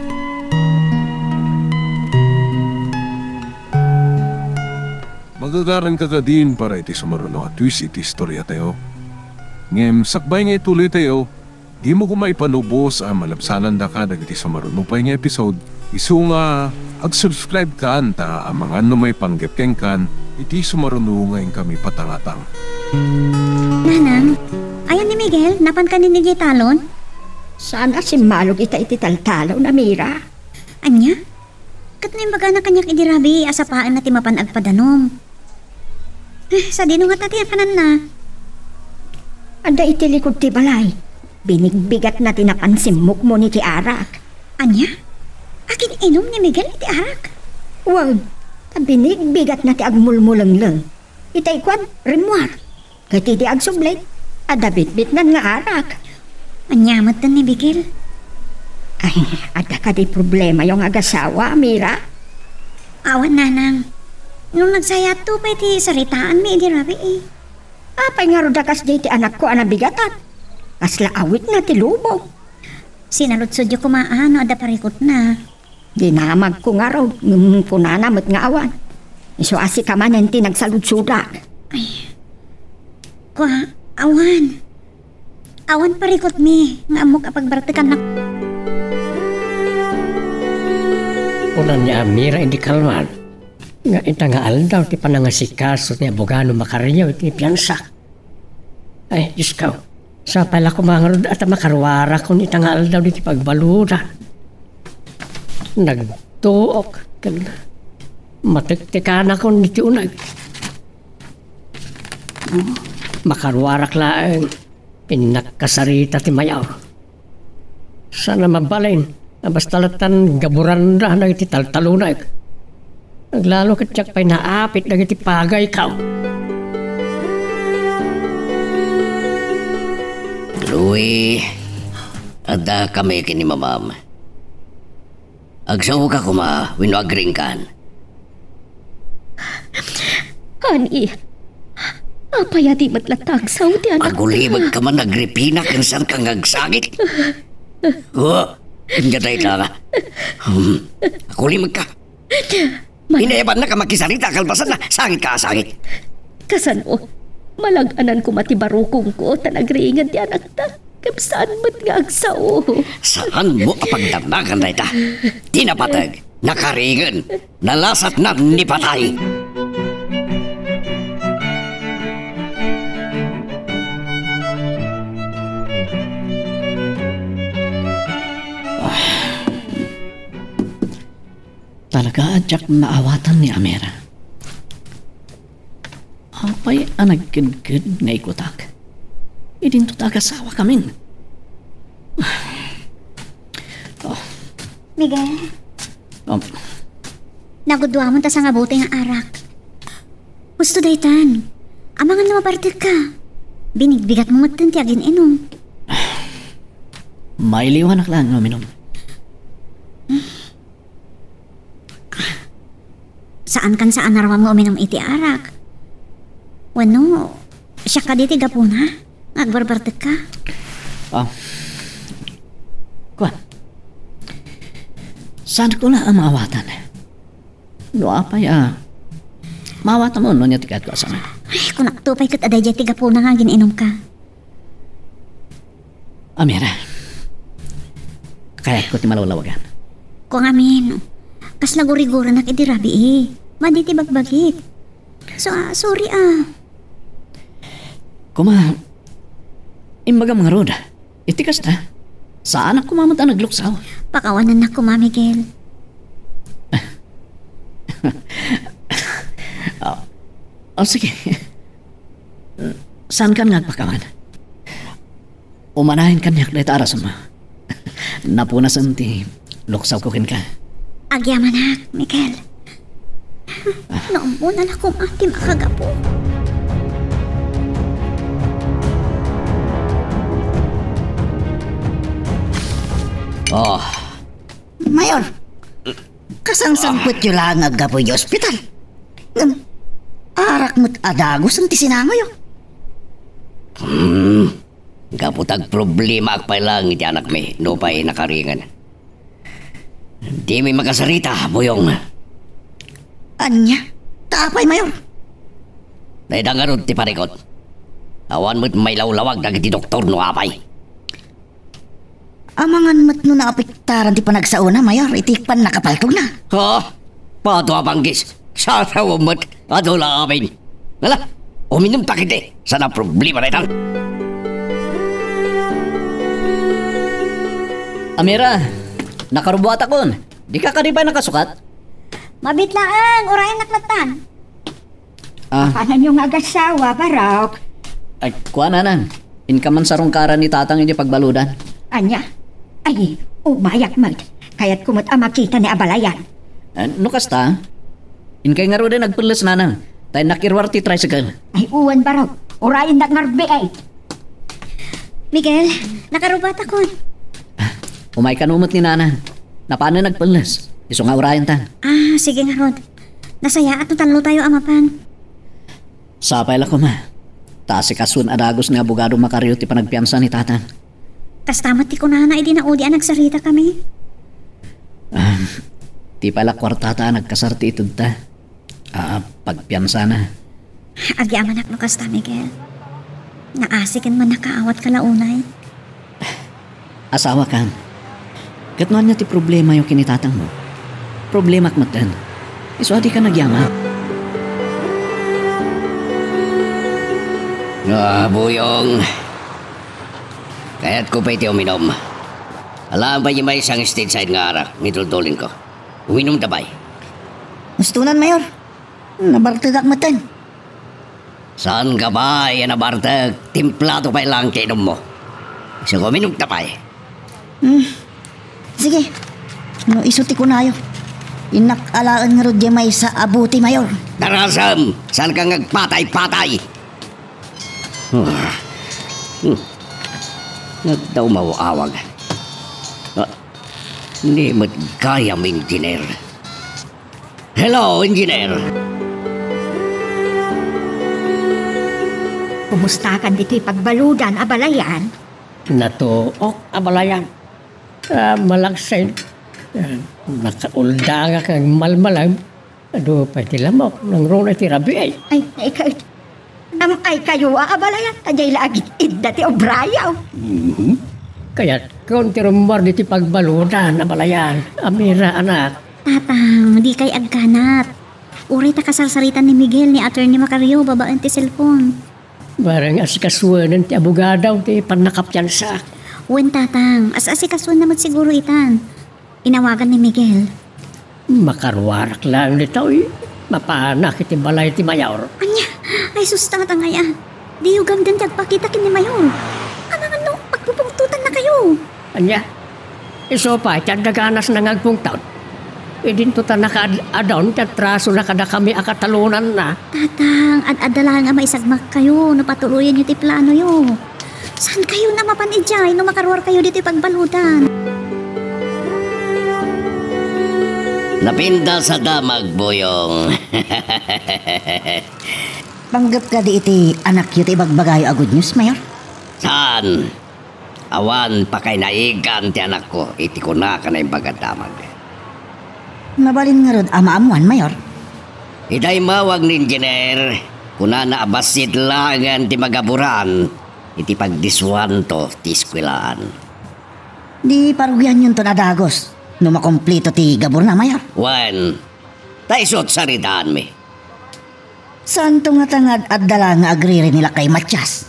Magagaran ka din para iti sumaruno at twist iti istorya tayo. Ngem, sakbay nga ituloy tayo, di mo kumaipanubos ang malabsanan da ka iti sumaruno pa nga episode. Isu nga, ag-subscribe ka anta ang mga may panggepkeng kan, iti sumaruno ngayon kami patangatang. Nanang, ayan ni Miguel, napan ka ni Talon? Sana si Malog iti taltalaw na Mira. Anya? Kat na yung baga na kanyak idirabi, asapaan na ti mapanag padanom. Sa dino nga tati panan na. Anda iti likod ti balay. Binigbigat na tinapansimok mo ni ti Arak. Anya? Akin inom ni Miguel iti Arak? Wag, binigbigat na ti agmulmulang lang. Itay kwan, rimwar. Kati di agsublit, ada bitbit nga Arak. Anyamat na ni Miguel. Ay, ada ka di problema yung agasawa, Mira. Awan nanang. Nung nagsayat to pa iti saritaan mi iti rabi eh. Apay nga rodakas di ti anak ko anabigatan. Kasla awit na ti lubong. Sinalutsod yung kumaan no ada parikot na. Dinamag ko nga raw, punanamot nga awan. Iso asi ka man enti nagsaludsudak. Ay, kwa, awan. Awan parikot mi, nga amok apagbartikan na. Unan niya Amira hindi kalman. Nga itangaal daw ti panangasikas ni abogano Macario iti piyansa. Ay, Diyos ka. Sa pala ko mga at makarwara kung itangaal daw ti pagbaluda. Nagtuok. Matiktikan ako niti unag. Makarwarak laang. Pinakasarita ti mayaw. Sana mabalin. Basta latan gaburan na iti taltalunag. Naglalo katsak pa'y naapit na iti pagay ka. Louie, ada kami kini mamam. Agsaw ka kuma, winagring kan. Honey, apayati matlatag saudi anak. Pagulibag ka man Agripina kung saan kang agsagit. Ingatay ka nga. Ako limag ka. Inayaban na ka makisarita, kalbasan na. Sangit ka, sangit. Kasano, malaganan ko matibarukong ko, tanagriingan di anak ta. Kapsaan mo't nga agsao. Saan mo apagdamagan na ita? Tinapatag, nakaringan, nalasat na ni patay. Talaga adyak naawatan ni Amira. Apay ang nagkid-kid nga ikutak. Idinto tagasawa kamin. Miguel, Oh, nagudwa mo ta sa nga buti nga arak. Gusto daytan. Amangan na mabartig ka. Binigbigat mo matanti agin inom. may liwanag lang no minom. Saan kan saan narawang mo uminom iti arak? Wano, siya ka diti gapuna. Agbarbartig ka. Oh. Kuan. Saan ko na ang maawatan? No apay maawatan mo no niya tigat ko asama. Ay, kung naktupay kat aday ti gapuna nga gininom ka. Amira. Kaya ko ti malulawagan. Kung amin, kas nagurigura na kiti rabi eh. Madi ti bagbagit. So, sorry Kuma, imbaga mga roda, itikas na. Saan ako mamata nagluksaw? Pakawanan na ko, Ma Miguel. Sige. Saan ka nagpakaman? Umanahin ka niyak dahit aras mo. Napunasan ti luksaw ko kin ka. Agyaman na, Miguel. Naumuna na ko, Ma, di makagapo. Oh, Mayor, kasangsangput yung lang agapoy yung ospital. Arak mo't adagos ang tisinangoy yun. kaputag problema akpay lang iti anak mi, no pa'y nakaringan. Di may makasarita, boyong. Anya, taapay Mayor. Naidangarod ti parikot. Awan mo't may lawlawag dagiti doktor no apay. Amangan mo't no naapiktaran ti panagsauna, Mayor, itikpan nakapaltog na. Ha? Pato abanggis. Saraw mo't adula amin. Wala, uminom takiti. Sana problema na itang. Amira, nakarubuhat akon. Di ka ba nakasukat? Mabitlaan, orayan naklatan. Paano yung agasawa, Barok? Ay, kuha na nang. Inkaman sa rungkaran ni tatang hindi pagbaludan. Anya? Ay, umayak mat. Kaya't kumot ang makita ni Abalayan. No kasta? Inkay nga ro din nagpulas na nang. Tayo nakirwar ti tricycle. Ay, uwan, Barok. Orayan na ngarbi ay. Miguel, nakarubat ako. Umay ka numot ni Nana. Na paano nagpulas? Iso nga urayan ta. Sige nga, Rod. Nasaya at tanlo tayo, amapan. Sapay lang ko ma. Taas si kasun adagos ni abogado Macario ti panagpiansa ni tatang. Kastamat ti kunana, idi na udi nagsarita kami. Ti pala kwartata nagkasarti itod ta. Pagpiansa na. Agyaman ak no kasta, Miguel. Naasikin man nakaawat kalaunay. Asawa kan. Katnoan niya ti problema yung kinitatang mo. Problema at matan. Iso di ka nagyama. Boyong. Kaya't ko pa iti uminom. Alam ba yung may isang state side nga arak, nitultulin ko. Uminom tabay. Gustunan, Mayor. Nabartagak matan. Saan ka ba, yan nabartag? Timplado pa lang kainom mo. So, uminom tabay. Sige. No, isuti ko na yun. Inakalaan nga ro di may sa abuti, Mayor. Darasam! Saan ka ngagpatay-patay? Nagdaw mauawag. Hindi magkayam, engineer. Hello, engineer. Kumusta kan dito'y pagbaludan, Abalayan? Natuok, Abalayan. Malaksay. Nakaulda nga kang malmalam. Ado pa iti lamok. Nang roon iti rabi ay. Ay kayo abalayan. Tajay lagit idda ti obrayaw. Kaya kung tirumbar di ti pagbaludan na balayan. Amira anak. Tatang, di kay agkanat. Uray ta kasarsaritan ni Miguel ni Attorney Macario babaan ti cellphone. Barang asikasuan ti abogadaw ti panakapyansa. Wen tatang, as-asikasuan naman siguro itan. Inawagan ni Miguel. Makarwarak lang nito eh. Mapanak iti balay ti mayor. Anya, ay sus tatang nga. Di ugam din tagpakita kin ni Mayor. Ano, pagpupungtutan na kayo. Anya, iso pa, tiyan gaganas na ngagpungtaw. E din to ta naka-adon, tiyan traso na kada kami akatalunan na. Tatang, ad-adala nga maisagmak kayo, napatuloyan nyo ti plano yo. Saan kayo na mapanidjay no makarwar kayo dito pagbalutan? Napinda sa damag, boyong. Panggap ka di iti anak yu ti bagbagayo a good news, Mayor? Saan? Awan pa kay naigan ti anak ko, iti ko na ka na yung bagadamag. Mabalin nga rod ama-amuan, Mayor. Itay mawag ni engineer, kuna na abasid langan ti magaburan, iti pagdiswanto ti eskwelaan. Di parugyan yun to na dagos. No makomplito ti gabor na, Mayor. Wan, taisot saritaan mi. Saan to nga tangad at dala nga agriri nila kay Matias?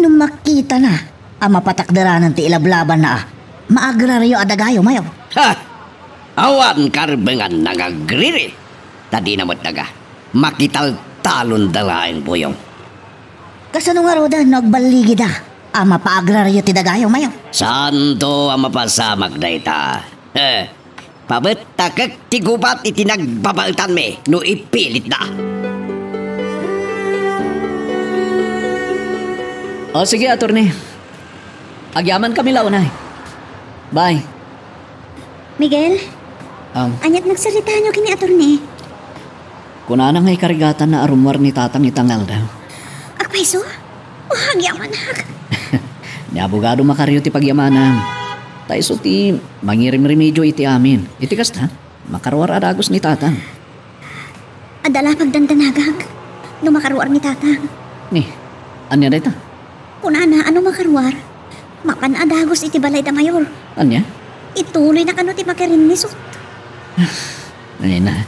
Nung makita na, mapatakdaranan ti ilablaban na maagraryo adagayo, Mayor. Ha! Awan karbengan nagagriri. Tadi namat naga. Makital talon dalain, boyong. Kasano nga roda nagbaligi da? Mapaagraryo ti dagayo, Mayor. Santo ang mapasamag na ita. Pabet takak tigubat iti nagbabaltan mi no ipilit na. O sige, attorney. Agyaman kami launay. Bye. Miguel, anyat nagsalita nyo kini Attorney. Kunana nga'y karigatan na arumwar ni tatang itangal daw. Akpaiso? Hagyaman hak. Ni abogado Macario ti pagyamanan. Taiso ti mangirim-remedyo iti amin. Iti kasta, makarwar adagos ni tatang. Adala pagdandanagag. No makarwar ni tatang. Ni, anya na ita? Kunana, ano makarwar? Mapan adagos iti balay da Mayor. Anya? Ituloy na kano ti makirin ni Sot. Ay na,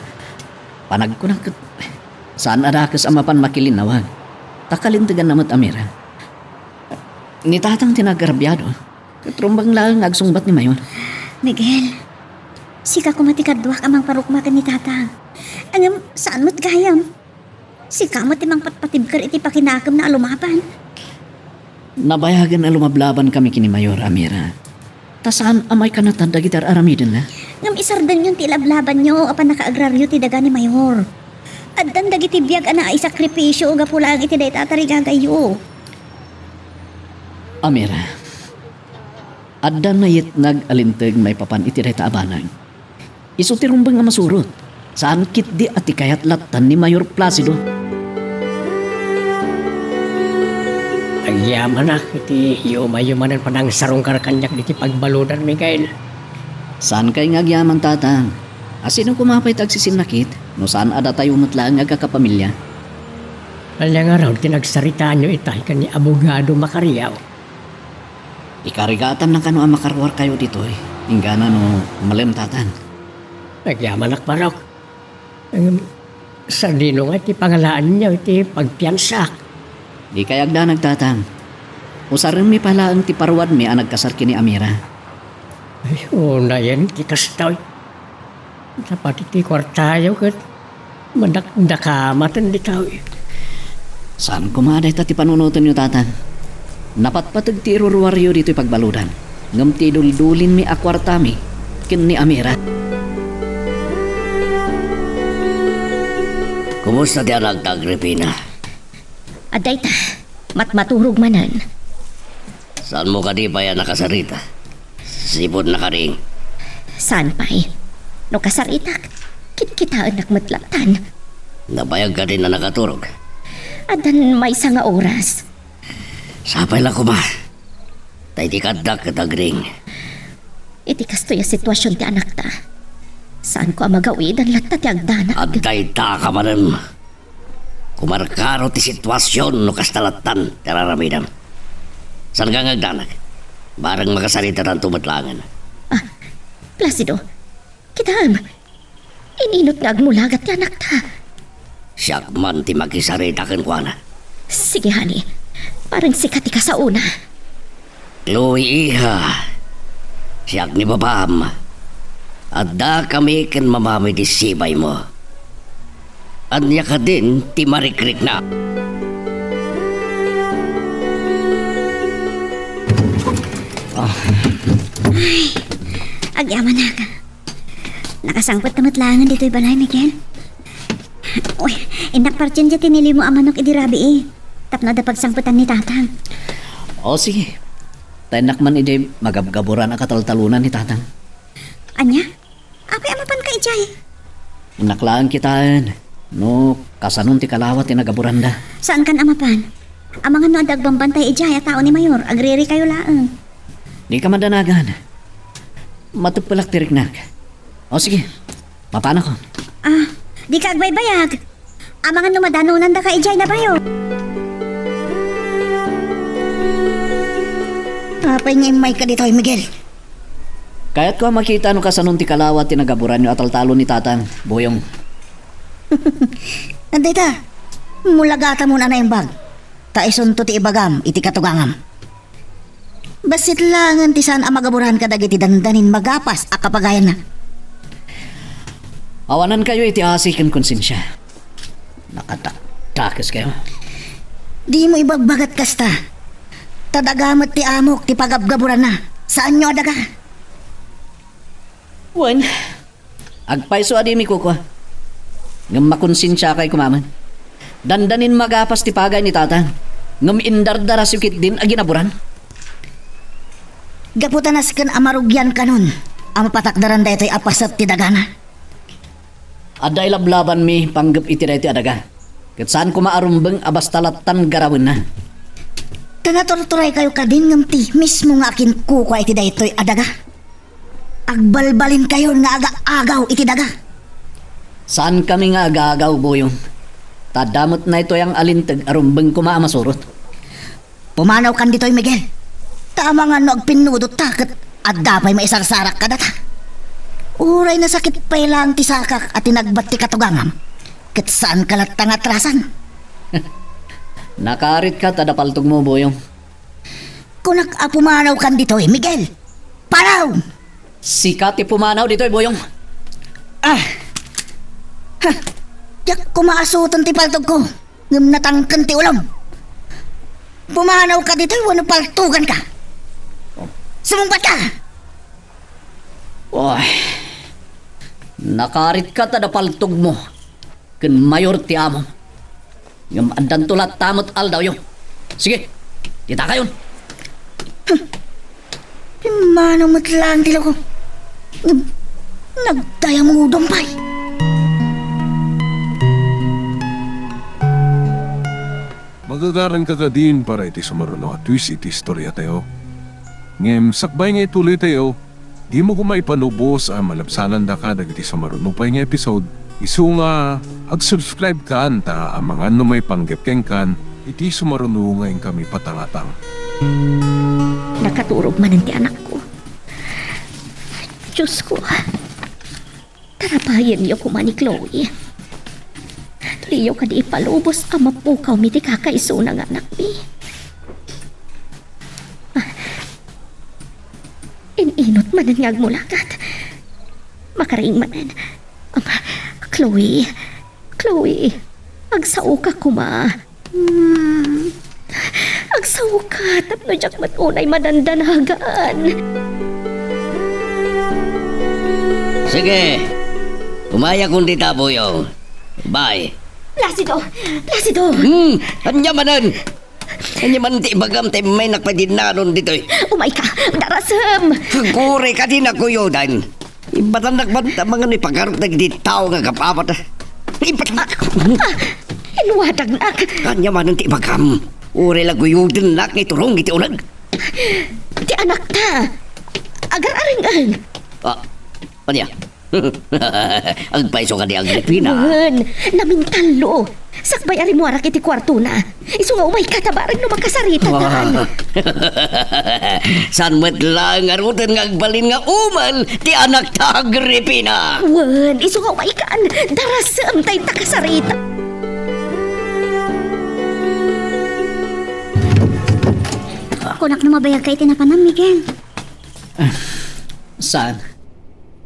panag ko na saan adakos amapan makilinawag. Takalintigan namat amira. Ni tatang tinagarabyado. Katrumbang lang agsungbat ni Mayon. Miguel, sika kumatikadwa ka mang parukmakan ni tatang. Angam, saan mo't gayam? Sika mo't imang patpatibkar iti pakinakam na alumapan. Nabayagan na lumablaban kami kini Mayor Amira. Tasaan amay ka natanda gitar aramidin na? Ngam isardan yung tilablaban nyo apan nakaagraryo ti daga ni Mayor. At dandag iti biyag ana ay sakripisyo o gapulang iti day tatarigagayo. Amira, adda na yit nag-alintag may papan iti day taabanang. Iso ti rumbang nga masurot. Saan kit di ati kayat latan ni Mayor Placido? Agyaman na, iti yumanan pa ng sarong karkanyak iti pagbaludan, Miguel. Saan kay ngagyaman tatang? Asino kumapay tagsisinakit? No saan ada tayo matlaan nga kakapamilya? Kaya nga raw, tinagsaritaan nyo itay ka ni abogado Macario. Ikarigatan na kano ang makarwar kayo dito eh. Ingana no malim tatang. Agyaman ak paraw. Sa dino nga iti pangalaan niya iti pagpiyansak. Di kayag da nagtatang. Usarin mi pala ang tiparwad mi ang nagkasarki ni Amira. Ay, una yan, tikastaw. Dapat iti kwartayo kat madakdakamat ang ditaw. Saan kumaday ta ti panunutan nyo tatang? Napatpatag ti iruruwaryo dito'y pagbaludan. Ngam ti duldulin mi akwarta mi kin ni Amira. Kumusta di anak ta, Agripina? Aday ta, matmaturog manan. Saan mo ka di pa yan nakasarita? Sipod na ka rin. Saan pa'y? No kasaritak, kitkitaan nakmatlatan. Nabayag ka din na nakaturog. Adan may nga oras. Sapay lang ko ba? Tay di kadak katagring. Iti kasto yung sitwasyon ti anak ta. Saan ko ang magawid ang latta ti agdanag? Aday ta ka manan. Kumarkaro ti sitwasyon no kastalatan tararamidan. Saan ka ngagdanag? Barang makasalita ng tumatlangan. Placido, kitam, ininot nga agmulagat ti anak ta. Siyak man ti makisarita kan kwa na. Sige, honey. Parang sikat ka sa una. Chloe iha. Siyak ni babam. At da kami kan mamami di sibay mo. Anya ka din ti marikrik na. Agyaman na ka. Nakasangkot na matlangan dito'y balay, Miguel. Uy, inak partyan dyan tinili mo ang manok idirabi eh. Tapno da pagsangkutan ni tatang. O sige. Tenak man ide magabgaburan ang kataltalunan ni tatang. Anya? Apay amapan ka ijay. Inaklaan kitaan. No, kasanon ti kalawat ti nagaburanda. Saan kan amapan? Ang mga noon dagbambantay ijay at tao ni Mayor. Agriri kayo laang. Di ka madanagan. Matupalak tiriknak. O sige, mapana ko. Di ka agbaybayag. Ang mga numadanunan da ka ijay na bayo. Apay nga may ka dito, Miguel. Kaya't ko makita no kasanon ti kalawat ti nagaburan yung ataltalo ni tatang, Boyong. Nanday ta, mulagata mo na na yung bag. Taisunto ti ibagam, iti katugangam. Basit langan ti saan ang magaburan ka dagiti dandanin magapas a kapagayan na. Awanan kayo iti asikin konsensya. Nakatakas kayo. Di mo ibagbagat kasta. Tadagamot ti amok ti pagabgaburan na. Saan nyo adaga? Wen, agpaiso adi mi kuko. Ngam makonsensya kay kumaman. Dandanin magapas ti pagay ni tatang. Ngam indardara sukit din aginaburan. Gaputanas kan amarugyan kanon. Ang patakdaran daytoy apasat ti dagana. Aday lablaban mi panggap iti ti adaga. Ket saan ko maarumbeng abastalatan garawin na. Tanatorturay kayo kadin ngam ti mismo nga akin kuko iti daytoy adaga. Agbalbalin kayo nga aga-agaw iti daga. Saan kami nga agagaw, Boyong? Tadamot na ito yung alintag arumbeng kumamasurot. Pumanaw kan ditoy, Miguel. Tama nga no agpinudot takot at dapay maisarsarak ka data. Uray na sakit pa ilang ti sakak at tinagbat ti katugangam. Kat saan kalat tang atrasan? Nakarit ka tadapaltog mo, Boyong. Kunak pumanaw kan ditoy, Miguel. Panaw! Sikat pumanaw dito, Boyong. Yak kumaasutan ti paltog ko. Ngam natangkan ti ulam. Pumanaw ka dito, wano paltugan ka. Sumumpat ka! Oy, nakarit ka tadapaltog mo. Ken mayor ti amo. Ngam andan tulat tamot aldaw yung. Sige, kita kayon. Manong matlang tila ko. Nagdayang mo udompay. Magagaran ka din para iti sumaruno at twist iti istorya tayo. Ngem, sakbay nga ituloy tayo, di mo kumaipanubos ang malabsanan da ka dagiti sumaruno pa nga episode. Isu nga, ag-subscribe ka anta ang mga may panggepkeng kan, iti sumaruno ngayon kami patangatang. Nakaturog man ang ti anak ko. Diyos ko, tarapayan niyo kuman ni Chloe. Liyo ka di ipalubos ang mapukaw mi ti kakaiso ng anak mi. Ininot man ang ngagmulagat. Makaring manen. Chloe, agsaw ka kuma. Agsaw ka, tapno jak matunay madandanagan. Sige, umaya kundi ta, Boyong. Bye. Placido! Anya manan! Anya man ti bagam ti may nakpadinaron dito eh. Umay ka! Darasam! Kure ka din ako yodan. Ibatan nagbanta mga ni pagkarot na di tao nga kapapat. Ibatak! Inuwadag nak! Anya manan ti bagam. Ure lang yodan nak ni turong iti ulag. Ti anak ta! agar-aring. Panya. Agpaiso ka di Agripina. Wen, namintalo. Sakbay ari mo arak iti kwarto na. Iso nga umay katabarang no magkasarita daan. San met lang arutan nga agbalin nga uman ti anak ta Agripina. Wen, iso nga umay kaan. Darasam tay takasarita. Kunak na mabayag kay tinapanam, Miguel. Saan?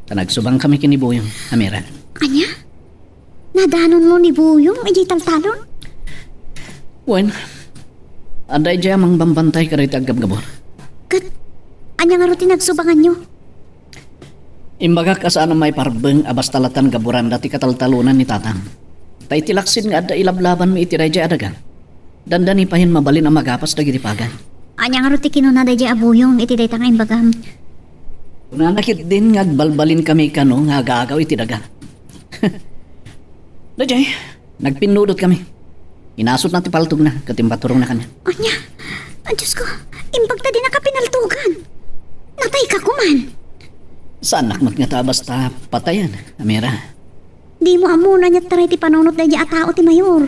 Nagsubang kami kinibuyong, Amira. Anya? Nadanon mo ni Buyong, iji taltalon? Wen, aday dya mang bambantay ka rin agab-gabor. Kat, anya nga ro tinagsubangan nyo? Imbaga ka saan may parbeng abas talatan gaburan dati kataltalunan ni tatang. Tay tilaksin nga ada ilablaban mo itiray dya adagan. Dandani pahin mabalin ang magapas dagi pagan. Anya nga ro ti kinunada iji abuyong, iti day tanga imbagam. Nanakit din nga agbalbalin kami kano nga agagaw iti daga. Dajay, nagpinudot kami. Inasot na ti paltog na, katimpaturong na kanya. Anya, Diyos ko, imbagta din nakapinaltugan. Natay ka kuman. Saan nakmat nga ta basta patayan, Amira? Di mo amuna niya taray ti panunot na di atao ti mayor.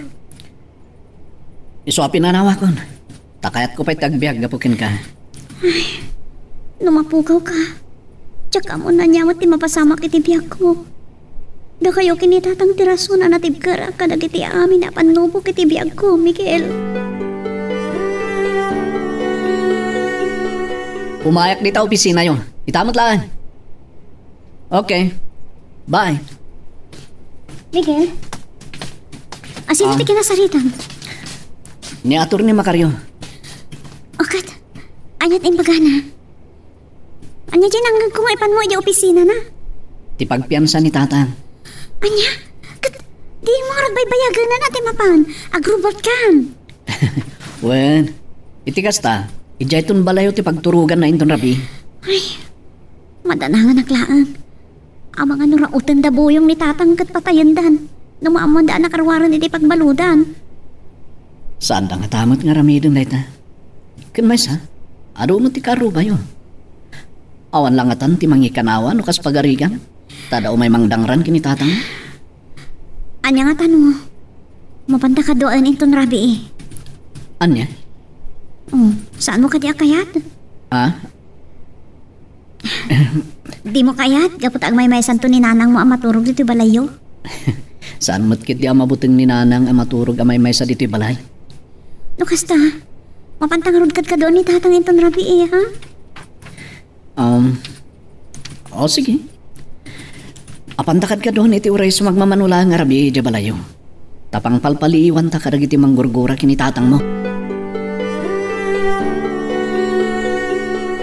Isuapin na nawakon. Takayat ko pa'y tagbiag gapukin ka. Ay, lumapugaw ka. Tsaka mo na niya ti mapasamak iti biyag ko. Da kayo kinitatang tiraso na natibkara kadag iti amin na panubok iti biyag ko, Miguel. Pumayak dito opisina yon. Itamot lang. Okay. Bye. Miguel? Asin ti kinasaritan? Ni atur ni Makaryo. Okat, anyat imbagana. Anya dyan ang kumaipan mo iya opisina na? Ti pagpiansa ni tatang. Anya? Kat, di mo ragbay bayagan na natin mapan. Agrubot kan. Wen, iti kasta. Ijay ton balayo ti pagturugan na inton rabi. Ay, madanangan naklaan. Ang mga nurautan da buyong ni tatang kat patayandan. Numaamon da nakarwaran iti pagbaludan. Saan da nga tamot nga ramidon na ita? Kan may sa? Ado mo ti karo ba yun? Awan langatan ti mangikanawan o kas pagarigan? Tada umay mangdangran kini tatang? Anya nga tanong. Mapanta ka doon inton rabi eh. Anya? Oh, saan mo ka di akayat? Ha? Di mo kayat? Gapot ang may santo ni nanang mo ang maturog dito balayo? Saan matkit di ang mabuting ni nanang ang maturog amay may sa dito'y balay? No kasta, mapantang rudkad ka doon ni tatang inton rabi eh, ha? Sige. Apantakad ka doon iti uray sumagmamanula nga rabi di balayo. Tapang palpaliiwan ta kadag iti manggurgura kini tatang mo.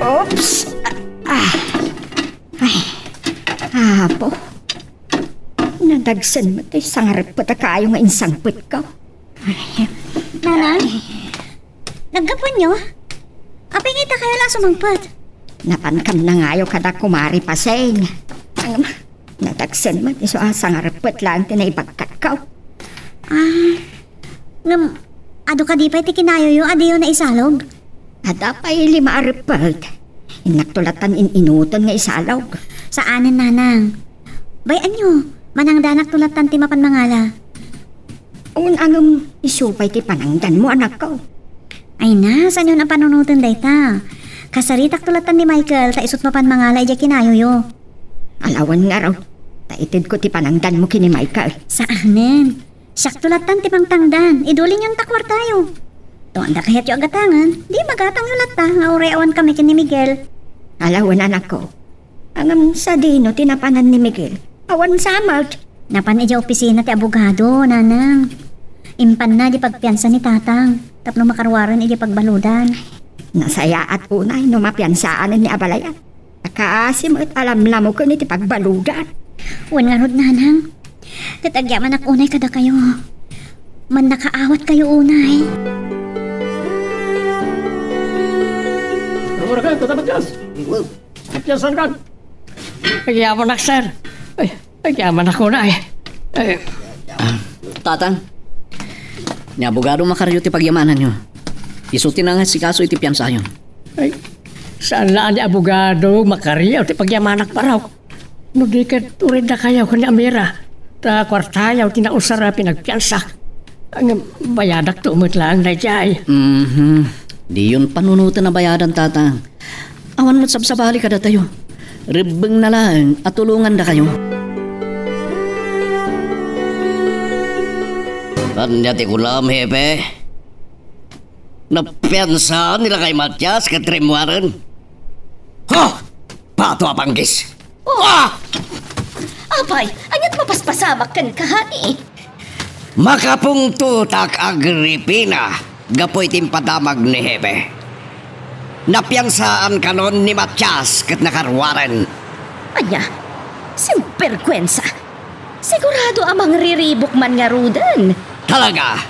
Oops! Ay, apo. Nadagsan mo tayo sangarap pa ta kayo nga insangpit ka. Nanang? Naggapan nyo? Apay nga ita kayo lang sumangpat. Napankam na ngayo kada kumari paseng. Ang nadagsan mo tayo sangarap pa lang tinaibagkat ka. Ado ka di pa iti kinayoyo, adiyo na isalog. Ada pa'y 5 aripag. Inaktulatan inuton nga isalog. Saanan, nanang? Bayan nyo, manang danak tulatan ti mapan mangala. Ang isupay ti panangdan mo anak ko. Ay na, saan yun ang panunutan dayta? Kasaritak tulatan ni Michael, ta isut mapan mangala ija kinayoyo. Alawan nga raw. Taitid ko ti panangdan mo kini Michael. Saanan? Siyak tulatan ti pangtangdan, idulin yung takwar tayo. Tuan da kahit yung agatangan, di magatang yung lata, nga ureawan kami kini Miguel. Alawan anak ko. Ang sa dino tinapanan ni Miguel. Awan samag. Napan ija opisina ti abogado, nanang. Impan na di pagpiansa ni tatang. Tapno makarwaran ija pagbaludan. Nasaya at unay no mapiansaan ni Abalayan. Nakaasim at alam mo ko ni ti pagbaludan. Wan nga rod, nanang. Katagyaman ak unay kada kayo. Man nakaawat kayo unay. Rumor ka, tatapat kas. Kapyasan ka. Pagyaman ak, sir. Ay, pagyaman ako na eh. Tatang, ni abogado Makaryo ti pagyamanan nyo. Isuti na nga si kaso iti piyansa yun. Ay, Saan laan ni abogado makariyaw ti pagyamanak paraw. No di kat urid na kayaw ka ni Amira. Ta kwartayaw tinausara pinagpiansak. Ang bayadak tumot lang na jay. Di yun panunutan na bayadan, tatang. Awan mo't sabsabali ka da tayo. Ribeng na lang at tulungan da kayo. Kanya ti kulam, hepe. Napiansa nila kay Matias katrimwaran. Ha! Pato apanggis. Apay, anyat mapaspasamak kan kahani. Makapung tutak Agripina, gapoy timpadamag ni hepe. Napiansaan kanon ni Matias kat nakarwaran. Anya, simperkwensa. Sigurado amang riribok man nga rudan. Talaga.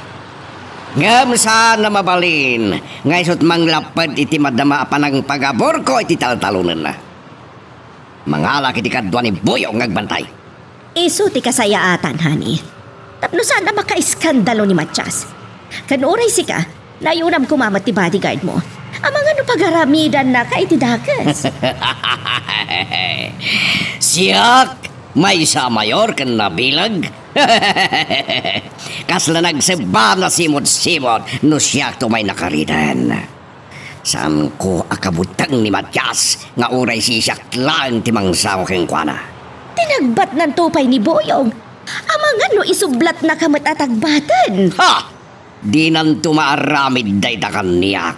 Ngam saan na mabalin, ngaysot manglapad iti madama panang pagabor ko iti taltalunan na. Mangalak iti kadwa ni Boyong ngagbantay. Iso ti kasayaatan, hani. Tapno saan na makaiskandalo ni Matias. Kanuray si ka, layunam kumamat ti bodyguard mo. Amang ano pagaramidan na ka iti dakas. Siyak, may sa mayor kan nabilag. Kasla nagseba na simot-simot no siyak to may nakaridan. Saan ko akabutang ni Matias nga uray si siyak lang timang sawa keng kuana. Tinagbat ng tupay ni Boyong. Amang ano isublat na kamatatagbatan. Ha! Di nan tumaaramid daydakan niya.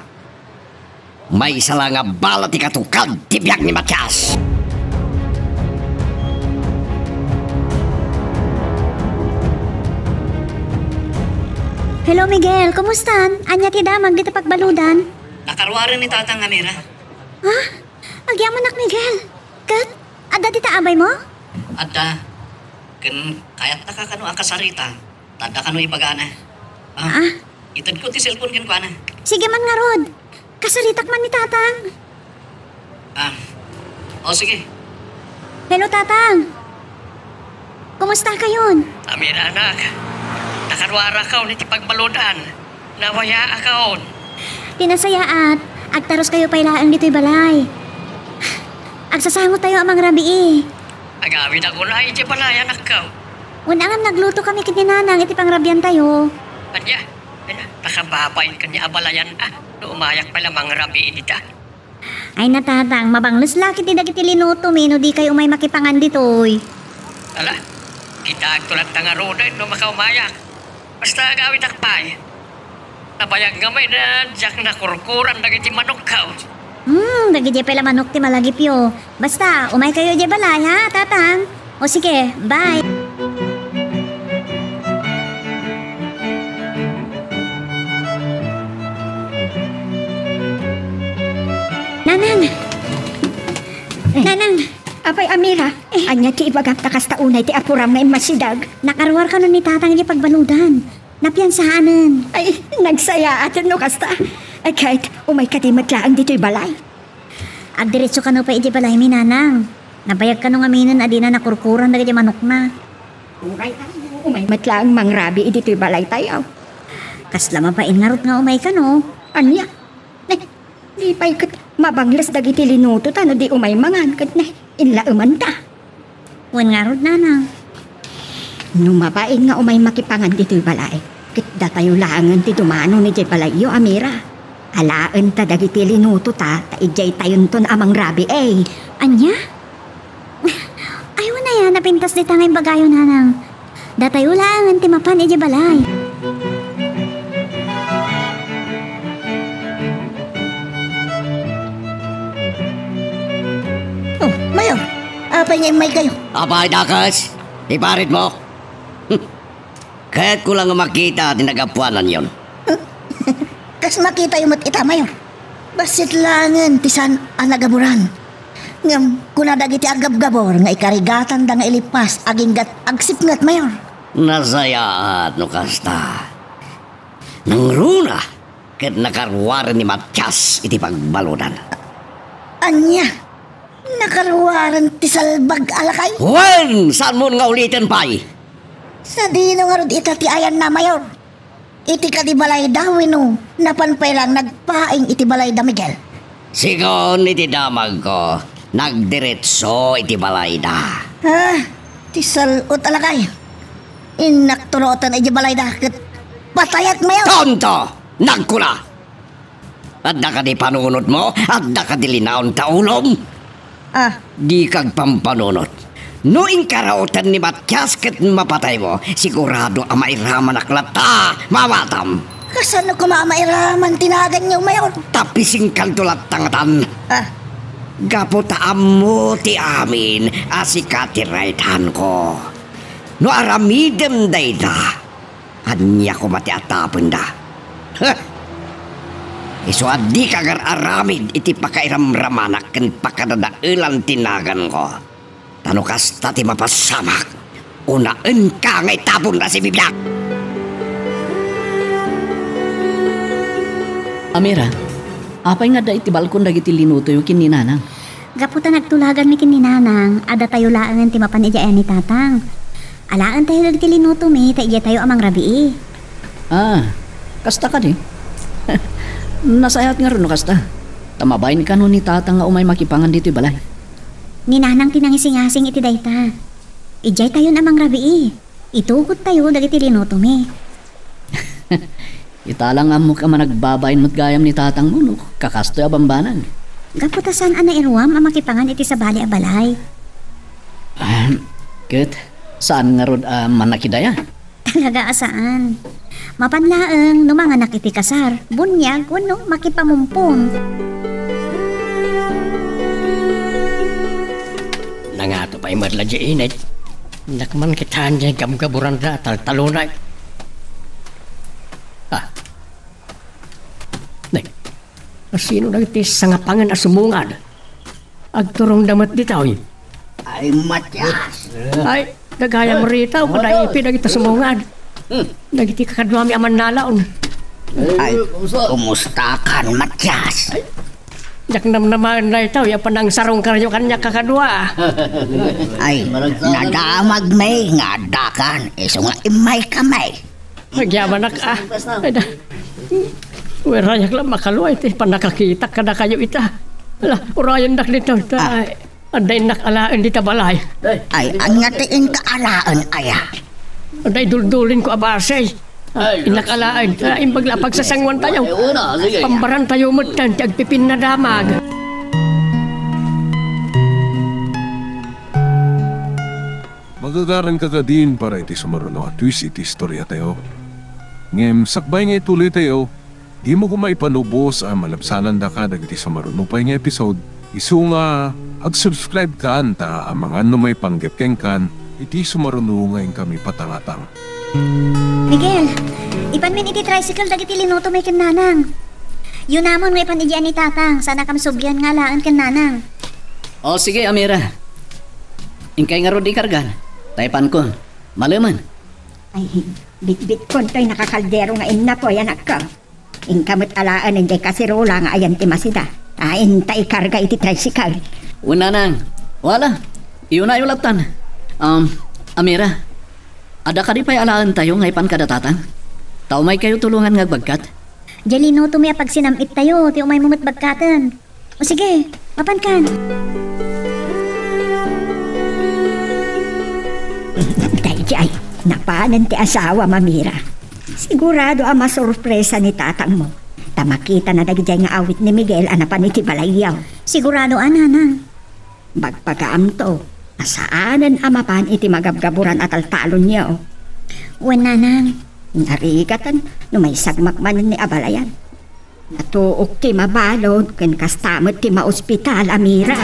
May sala nga balat ikatukad tibyak ni Matias. Hello Miguel, kumusta? Anya ti damag dito pagbaludan? Nakarwaran ni tatang Amira. Ha? Agyaman nak Miguel. Kat, ada dita abay mo? Adda, kayat nakakano ang kasarita. Tanda kano ipagana. Itad ko ti cellphone kin ko ana. Sige man nga rod. Kasaritak man ni tatang. Sige. Hello tatang. Kumusta kayon? Amira anak, nakarwara ka ulit ipagbaludan. Nawaya akaon. Tinasayaat. Agtaros kayo pailaan dito'y balay. Agsasangot tayo amang rabi Agawid ako na iti balay anak ka. Unangam nagluto kami kininanang iti pangrabyan tayo. Anya, nakababayin ka niya abalayan umayak pala mga rabi dita. Ay natatang, mabanglos laki ti dagiti linuto no di kayo may makipangan ditoy. Ala, kita agtulat nga roda no makaumayak. Basta agawid akpay. Nabayag nga may na jak na kurkuran dagiti manok ka. Dagiti pala manok ti malagipyo. Basta, umay kayo di balay ha, tatang. O sige, bye. Nanang. Apay Amira, anya ti ibagap takas taunay ti apuram nga imasidag. Nakarwar ka nun ni tatang di pagbaludan. Napiansaanan. Ay, nagsaya atan no kasta. Ay kahit umay ka ti matlaang dito'y balay. Agdiretso ka no pa iti balay mi nanang. Nabayag ka no nga minan adina nakurkuran dagiti manok na. Umay matlaang mangrabi dito'y balay tayo. Kasla mapain nga rot nga umay ka no. Anya? Di pa'y kat mabanglas dagiti linuto ta no di umay mangan kat inlauman ta. Wan nga rot nanang. Numapain nga umay makipangan dito'y balay. Kit datayo langan ti dumano ni jay balayo Amira. Alaan ta dagiti linuto ta ijay tayon ton amang rabi Anya? Ayaw na yan napintas di tangay bagayon nanang. Datayo langan ti mapan ijay balay. Oh, Mayor, apay niya may kayo. Abay, dakas. Iparit mo. Kahit ko lang makita at nagapuanan yon. Kas makita yung ita, Mayor. Basit langan tisan anagaburan. Ngam, kunadagiti agab-gabor nga ikarigatan da nga ilipas aging gat agsip ngat, Mayor. Nasayaat no kasta. Nang runa, kahit nakarwaran ni Matias iti pagbaludan. Anya, nakaruwaran ti salbag alakay. Wen! Saan mo nga ulitin, pay? Sa dino nga rod ita ti ayan na, Mayor. Iti ka di balay daw, no. Napanpay lang nagpaing iti balay da, Miguel. Sigon iti damag ko, nagdiretso iti balay da. Ti salot alakay. Inaktulotan ay balay da. Ket patayat mayaw. Tonto! Nagkula! At ka di panunot mo, at ka di linaon taulom. Di kag pampanunot. No inkarautan ni Matyas ket mapatay mo, sigurado ang mairaman aklata, mawatam. Kasano ko mamairaman tinagan niyo mayaw? Tapising kaltulat tangatan. Gaputaan mo ti amin, asikatiraithan ko. No aramidem dayda, anya ko mati atapon da. Iso adi kagar aramid iti pakairamramanak ken pakadadailan tinagan ko. Tanukas tati mapasamak, unaan ka ngay tapon na si Bibyak. Amira, apay nga da iti balkon dagiti linuto yung kininanang. Gaputa nagtulagan mi kininanang, ada tayo laangan ti mapan ija ni tatang. Alaan tayo dagiti linuto mi, ta ija tayo amang rabii. Kasta ka di. Nasayat nga rin no kasta. Tamabayin ka no ni tatang nga umay makipangan dito balay. Ninanang tinangising-asing iti dayta. Ijay tayo namang rabii. Itukot tayo dagiti linuto mi. Italang amo ka man nagbabayin mo't gayam ni tatang mo no. Kakastoy abambanan. Gaputasan ana irwam ang makipangan iti sabali a balay. Ket, saan nga rod manakidaya? Talaga asaan? Mapanlaeng no mga nakiti kasar, bunyag kuno makipamumpon. Nangato pa imadla di init. Nakman kitaan di gamgaburan da taltalunay. Sino nagtis sa ngapangan asumungad? Agturong damat ditaw. Ay, Matyas. Ay, nagaya mo rita o kadaipi nagita sumungad. Nagiti kakadwami aman nalaon. Ay, kumusta kan, Matyas? Jak namnaman na ito, yapan ang sarong karyo kanya kakadwa. Ay, nadamag may nga dakan. Iso nga imay kamay. Nagyaman na ka. Werayak lang makaluay iti panakakita kada kayo ita. Ala, urayan nak nito ita. Anday nakalaan dita balay. Ay, ang ngatiin kaalaan aya. Anday duldulin ko abasay. Inakalaan. Imbaglapag sa sangwan tayo. Pambaran tayo mutan, tagpipin na damag. Magagaran ka din para iti sumaruno at twist iti istorya tayo. Ngem, sakbay nga ituloy tayo. Di mo ko maipanubos ang malabsanan da ka dagiti sumarunupay nga episode. Isu nga, ag-subscribe ka anta ang mga may panggapkeng kan, iti sumaruno ngayon kami patangatang. Miguel, ipanmin iti tricycle dagiti linuto may kinanang. Yun namon may panidyan ni tatang, sana kam subyan nga laan kinanang. O sige, Amira. Ingkay nga ro di kargan. Taypan ko. Malaman. Ay, bit-bit ko to'y nakakaldero nga ina po, anak ka. Ingkamot alaan hindi kasirola nga ayan ti masida. Intay karga iti tricycle. Una nang. Wala. Iyon na yulatan. Amira. Ada ka di pa'y alaan tayo ngay pan kadatatang? Tao may kayo tulungan nga bagkat? Jalino tumaya pag sinamit tayo, ti umay mumut bagkatan. O sige, mapan kan. Dayjay, napanan ti asawa mamira. Sigurado ang masurpresa ni tatang mo. Tamakita na dagijay nga awit ni Miguel anapan iti balayaw. Sigurado ananang. Bagpagaam to, asaanan amapan iti magabgaburan at altalon niya o. Wen nanang. Narigatan no may sagmakman ni abalayan. Natuok ti mabalod ken kastamot ti maospital amira.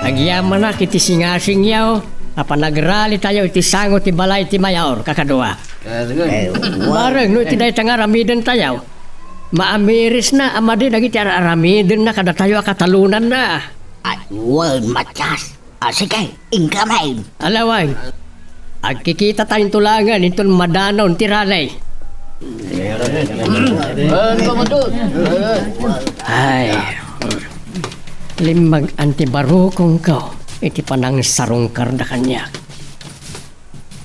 Agyaman na kiti singasing yaw. Napanagrali tayo iti sango ti balay ti mayor kakadwa. Bareng no iti day tanga ramiden tayo. Maamiris na amadi dagiti aramiden na kada tayo akatalunan na. Ay, well, Matyas. Sige, ingkamay. Alaway. Agkikita tayong tulangan itong madanaw ti ralay. Ay. Limag antibarukong ko iti panang sarong karda kanya.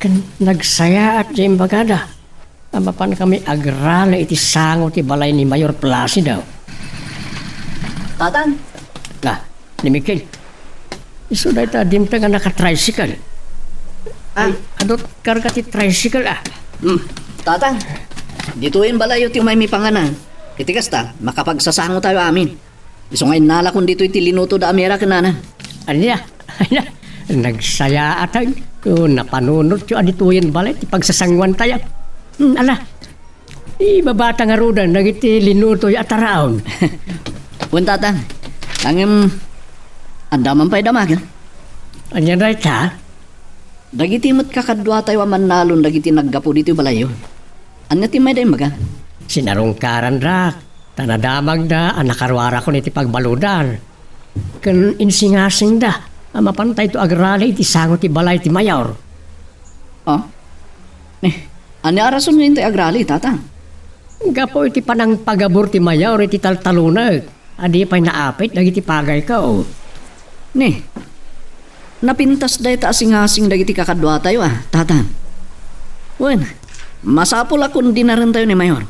Kan nagsaya at Jim Bagada. Amapan kami agrala iti sango ti balay ni Mayor Placido. Tatang, Nah, ni Mikil. Isu da ita dimta nga naka-tricycle. Ay, adot karga ti tricycle tatang, dituin balayo ti may panganan. Kitikas ta, makapagsasango tayo amin. Iso ngayon nala kung dito iti linuto da amira kanana. Anya, nagsaya atay. Kung napanunod yung adituin balay, ti pagsasangwan tayo. Ala, ibabata nga rudan, nagiti linuto yung ataraon. Pun tatang, angem andaman pa'y damagan. Anya na ita? Dagiti mat kakadwa tayo aman dagiti naggapo dito balayo. Anya ti may day maga? Sinarungkaran rak. Tanadamag da, anakarwara ko niti pagbaludan. Kan insingasing da, amapantay to agrali iti sango ti balay ti Mayor. Oh? Anya arason nyo yung agrali, tatang? Gapo iti panang pagabur ti Mayor iti taltalunag. Adi pa'y naapit, dagiti pagay ka o. Napintas day ta asing-asing dagiti kakadwa tayo tatang. Wen, masapul akong di na rin tayo ni Mayor.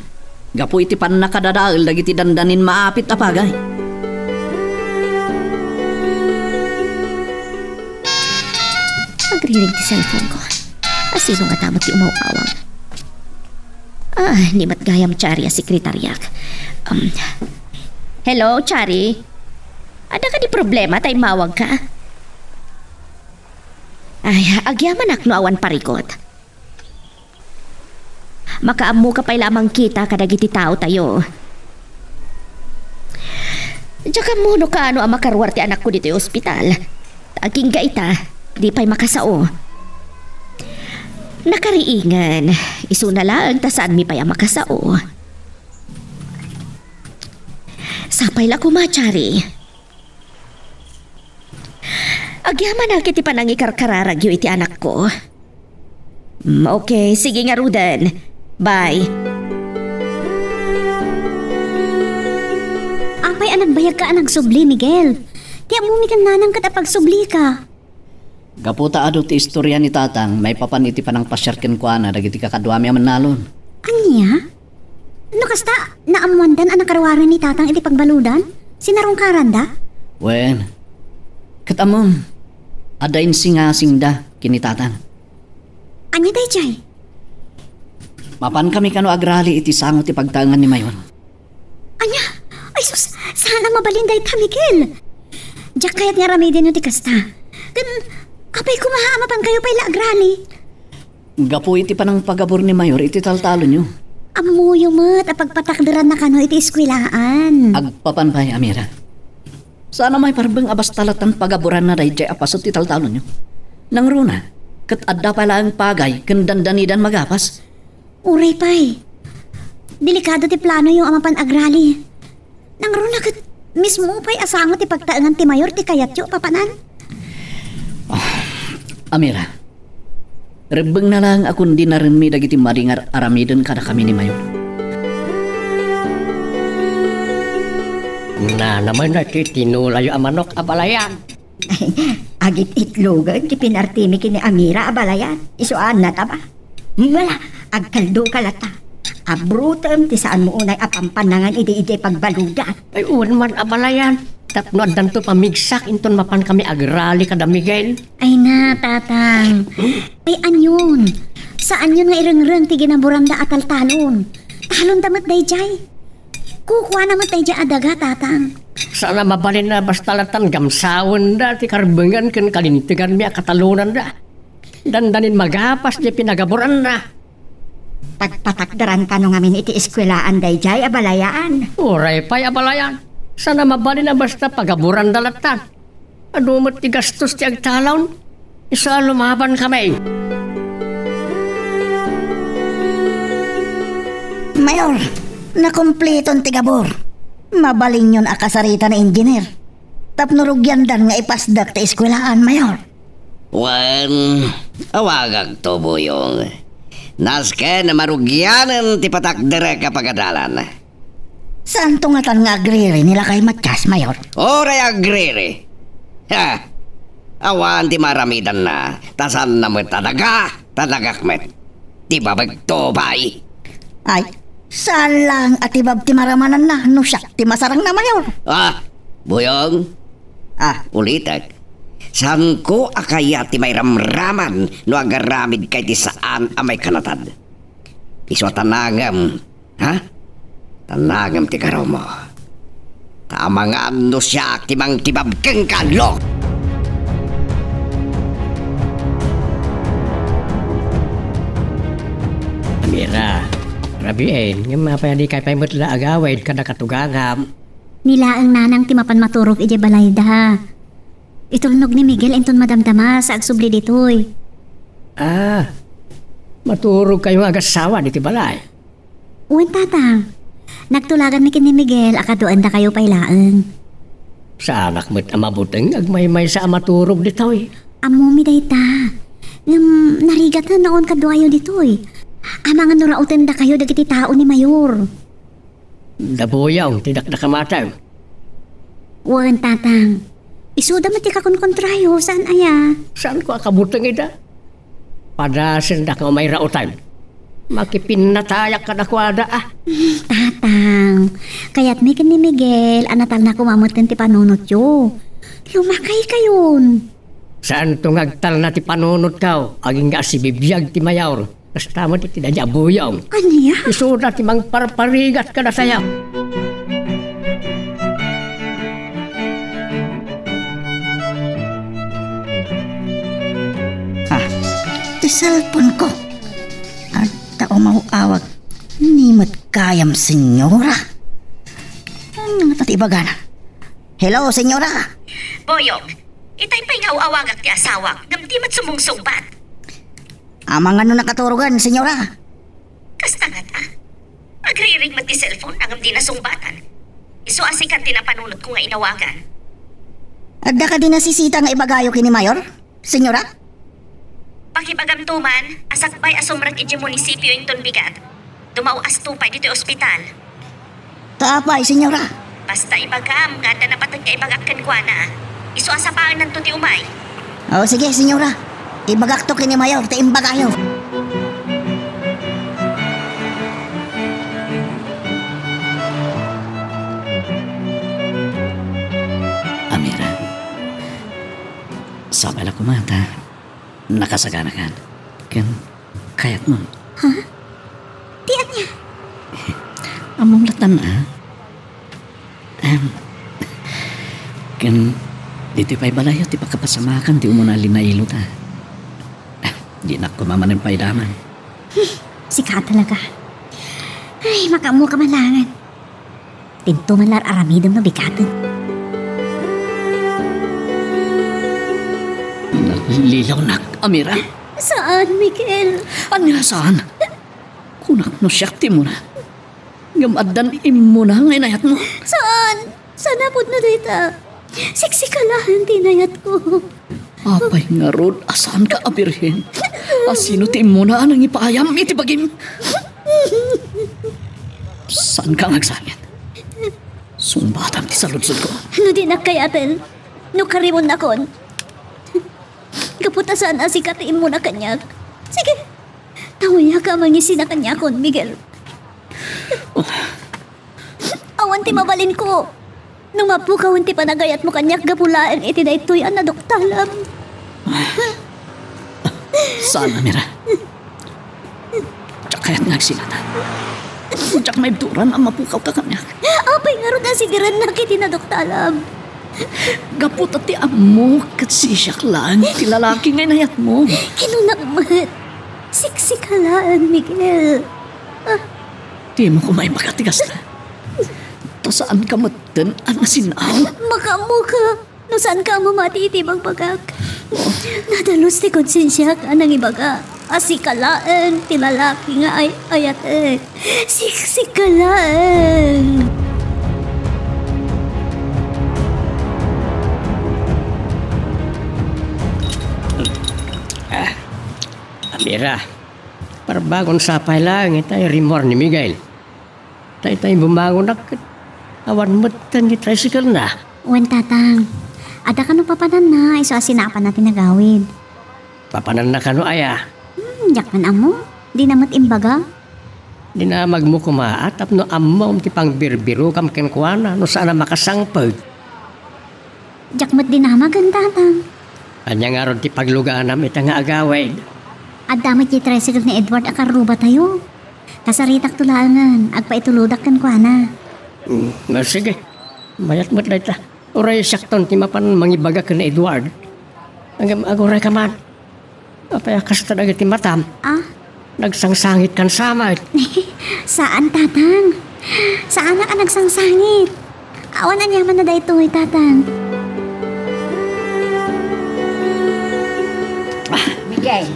Gapo iti pan nakadadaal dagiti dandanin maapit na pagay. Magririg ti cellphone ko. Asino nga tamot ti umawawang. Ni matgayam Chari a sekretaryak. Hello, Chari? Ada ka di problema tay mawag ka? Ay, agyaman ak no awan parikot. Makaamu ka pa'y lamang kita kadagiti tao tayo. Tsaka muno ka ano ang makarwar ti anak ko dito yung ospital. Aging gaita, di pa'y makasao. Nakariingan, iso na lang tasaan mi pa'y ang makasao. Sapay la kumachari. Agyaman na kiti panangikarkararagyo iti anak ko. Okay, sige nga Rudan. Bye. Apay anagbayag ka anag subli, Miguel. Di amumi kan nanang katapag subli ka. Gaputa ado ti istorya ni tatang, may papan iti panang pasyarken ko na dagiti kakadwami aman nalon. Anya? No kasta, naamuandan ang nakarwaran ni tatang iti pagbaludan? Sinarungkaran da? Wen, katamom, adain singasing da kini tatang. Anya day jay? Mapan kami kano agrali iti sango ti pagtangan ni Mayon. Anya? Ay sus, sana mabalinday ta, Miguel. Diyak kayat nga ramidin yung ti kasta. Kan, apay kumahamapan kayo pa'y laagrali. Gapo iti panang pagabor ni Mayor iti taltalo nyo. Amuyo mat, apagpatakderan na kano iti eskwilaan. Agpapan pa'y amira. Sana may parbeng abas talatan pagaboran na dayjay apasot ti taltalo nyo. Nang runa, kat adda pala ang pagay kendandanidan magapas. Uray pa'y. Delikado ti plano yung amapan agrali. Nang runa kat mismo pa'y asango ti pagtaangan ti Mayor ti kayatyo papanan. Amira, rebeng na lang akong di na rin mi dagiti maringar aramiden kada kami ni Mayor. Na naman na tinulayo ang manok abalayan. Agit itlogan, ti pinartimi kini Amira abalayan. Isuan na ta ba? Wala, agkaldo kalata. Abrutem, ti saan mo unay apampanangan ide-ide pagbaludan. Ay man abalayan. Tapno adan to pamigsak inton mapan kami agrali kada Miguel. Ay na, tatang. Ay anyon. Saan yun nga irengreng ti ginaburanda atal talon? Talon damat day jay. Kukuha naman tayo dyan adaga, tatang. Sana mabalin na basta latan gamsawan da ti karbengan ken kalintigan mi katalunan da. Dandanin magapas di pinagaburan na. Pagpatakdaran ka nung amin iti eskwelaan day jay abalayaan. Uray pa'y abalayan. Sana mabalin na basta pagaburan dalatan. Adumot ti gastos ti agtalon. Isa lumaban kami. Mayor, nakumpleton ti gabor. Mabaling yun akasarita na engineer. Tapnurugyandan nga ipasdak ti eskwelaan, Mayor. Wan, awagag to buyong. Naske na marugyanan ti patakdere kapagadalan. Saan tungatan nga agriri nila kay Matyas, Mayor? Oray agriri. Ha, awan ti maramidan na. Tasan na mo tadaga. Talagak met. Di ba magtobay? Ay, saan lang at ibab ti maramanan na, no siya, ti masarang na mayor. Buyong, ulitak. Saan ko akaya ti may ramraman no agaramid kay ti saan amay kanatad? Iso tanangam, ha? Tanangam ti karaw mo. Tamang ano siya ti mang tibab keng kalok. Amira, rabiin, yung mapaya di kay paymatla agawid kada katugangam. Nila ang nanang timapan maturog ije balay da. Itulnog ni Miguel enton madamdama sa agsubli ditoy. Maturog kayong agasawa di balay. Uwan tatang, nagtulagan ni kini Miguel akaduan da kayo pailaan. Sa anak mo't amabuteng agmay-may sa maturog ditoy. Amo mi dayta. Narigat na naon kaduayo ditoy. Amangan nurauten da kayo dagiti tao ni Mayor. Dabuyaw, tidak nakamataw. Uwan tatang, isuda mati ka kon kontrayo saan aya? Saan ko akabuteng ida? Padasin da ka may rautan. Makipinatayak ka na kwada Tatang, kaya't may ni Miguel, anatal na kumamot kan ti panunot yo. Lumakay kayon. Saan tungagtal na ti panunot ka? Aging nga si bibiyag ti mayaw. Basta mo ti tinadya buyaw. Anya? Isuda ti mang parparigat ka na sayaw. Ti cellphone ko. At tao mauawag. Ni kayam, senyora. Ang natatibagan. Hello, senyora. Boyong, itay pa'y ngawawagak ti asawak, gamti mat sumungsungbat. Amang ano nakaturugan, senyora? Kastangat Agriring mat ti cellphone, ang di nasungbatan. Iso asikan ti napanunot ko nga inawagan. Adda ka din nasisita nga ibagayo kini Mayor, senyora? Pakibagamtuman, asakbay asumrag iti munisipyo inton bigat. Dumaw astupay dito ospital. Taapay, senyora. Basta ibagam, nga na napatag ka ibagak kankwana. Iso asapaan nanto ti umay. O sige, senyora. Ibagak to kini Mayor, ti imbagayo. Amira, sabi lang kumanta. Nakasagana kan. Kayat mo. Tiyan niya. Among latan dito pa'y balayo, ti pagkapasamakan, ti umunali na ilo ta. Di na ko mamanin pa'y daman. Sika talaga. Ay, makamu ka malangan. Tinto man lar aramidam na bikatan. Lilaw nak, Amira. Saan, Miguel? Anya saan? Kunak no syakti mo na. Gamadan imo na ang inayat mo. Saan? Saan napod na dita? Siksikalahan tinayat ko. Apay nga rod, asaan ka abirhin? Asino ti mo na anang ipaayam iti bagim? Saan ka ngagsangit? Sumbatam ti saludsod ko. Ano di nakayatan? No karimon na kon. Kaputasan asikatiin mo na kanyag. Sige, tawaya ka mangisin na kanya kon, Miguel. Awan ti mabalin ko. Nung mapukawan ti panagayat mo kanyak gapulaan iti daytoy na doktalam. Saan, Amira? Tsak kaya't ngagsinatan. Tsak may duran ang mapukaw ka kanyak. Apay nga ron na sigaran na kiti na doktalam. Gapot at ti amo kat sisyak lang. Ti lalaki ngay nayat mo. Kinunakmat. Siksikalaan, Miguel. Di mo ko may makatigas na. To saan ka matan ang nasinaw? Makamu ka. No saan ka mo matitibang bagak? Nadalos ti konsensya ka nang ibaga. Asikalaan, tilalaki nga ay ayat Siksikalaan. Amira, parbagon sapay lang itay rimor ni Miguel. Tay bumangon na awan mo't ni tricycle na. Wan tatang, ada ka no papanan na, iso asinapan natin nagawid. Papanan na kano aya. Yak man amo, di namat imbaga. Di na magmukumaat tapno amom ti pang birbiro kam kenkwana no sana makasangpag. Jak mat din namagan tatang. Anya nga ron ti pagluganam ita nga agawid. At damay ti tricycle ni Edward akaruba tayo. Kasaritak tulangan, agpaituludak kan kwa na. Sige, mayat mo't na ita. Uray sakton ti mapan mangibaga ka ni Edward. Hanggang aguray ka man. Apaya kasta na ti matam. Ah, Nagsangsangit kan samay. saan tatang? Saan na ka nagsangsangit? Awan na niyaman na daytoy tatang. Miguel,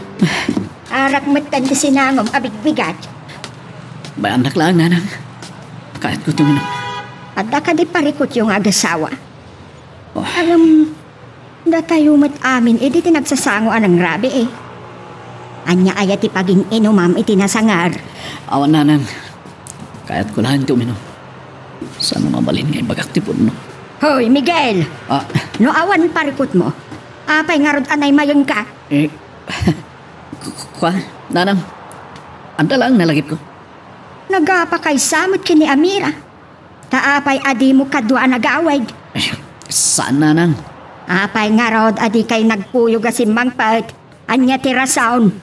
arak matan ti sinangom abigbigat. Ba anak lang, nanang. Kahit ko tuminom. Adda ka di parikot yung agasawa. Alam, da tayo mat amin, edi tinagsasango anang rabi eh. Anya ayat ti paging inumam iti nasangar. Awan, nanang. Kahit ko lang tuminom. Saan mo mabalin ngayon bagaktipon, no? Hoy, Miguel! Ah, No awan parikot mo. Apay nga rod anay mayon ka. kwa, nanang. Anda lang nalagip ko. Nagapa kay samot kini Amira. Taapay adi mo kadwa nag-away. Saan, nanang? Apay nga rod adi kay nagpuyog si Mangpat. Anya tira sound.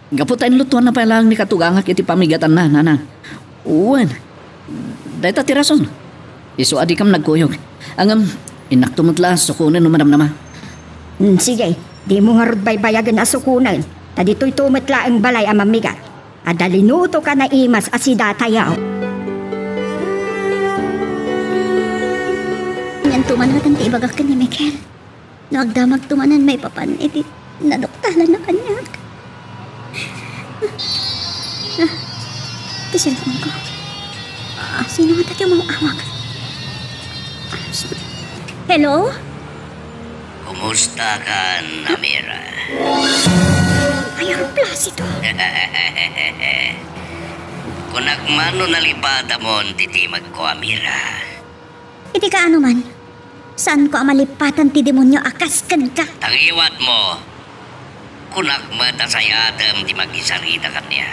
Gaputain lutuan na palang ni katugangak iti pamigatan na, nanang. Uwan. Dahita tirason. Iso adi kam nagkuyog. Angam, inaktumutla, sukunan numanam nama. Sige, di mo nga rod baybayagan asukunan. Tadito'y tumatla ang balay ang mamigat. Adalinuto ka na imas asida tayaw. Yan tumanatan ti ibagak ka ni Mikel. Nagdamag tumanan may papan, iti nadoktalan na kanyak. Ti cellphone ko. Sino nga tayo mga awag? Hello? Kumusta ka, Amira? Ayun, Placido. Kung nagmano nalipata mo, titimag ko, Amira. Iti ka ano man? Saan ko ang malipatan ti demonyo akaskan ka? Tangiwat mo. Kung nagmata sa yadam, di magisarita ka niya.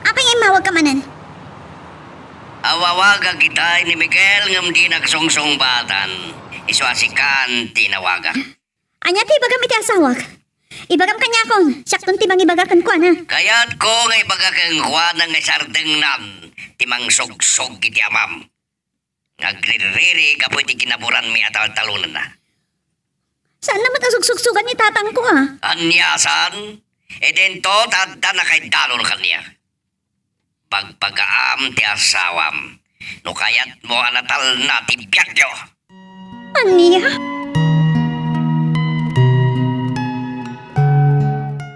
Apay imawag ka manan? Awawaga kita ni Miguel ngam di nagsongsong batan. Iswasikan tinawaga. Anya ti ibagam iti asawak. Ibagam kanya akong, saktong ti ibagakan ko na. Kaya't ko nga ibagakang kuwanang nga sardeng nan, timang sogsog iti amam. Nagririri ka po iti kinaburan mi atal-talunan na. Saan naman asugsugan ni tatang ko Anyasan, edento tadda na kay dalon kanya. Pagpagaam ti asawam, no kayat mo anatal na ti biyagyo. Anya?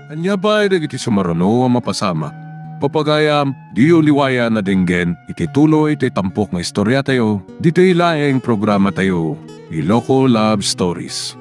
Anya ba ay iti sumarano ang mapasama? Papagayam, di uliwaya na dinggen, iti tuloy iti tampok nga istorya tayo, dito ilaeng programa tayo, Iloko Love Stories.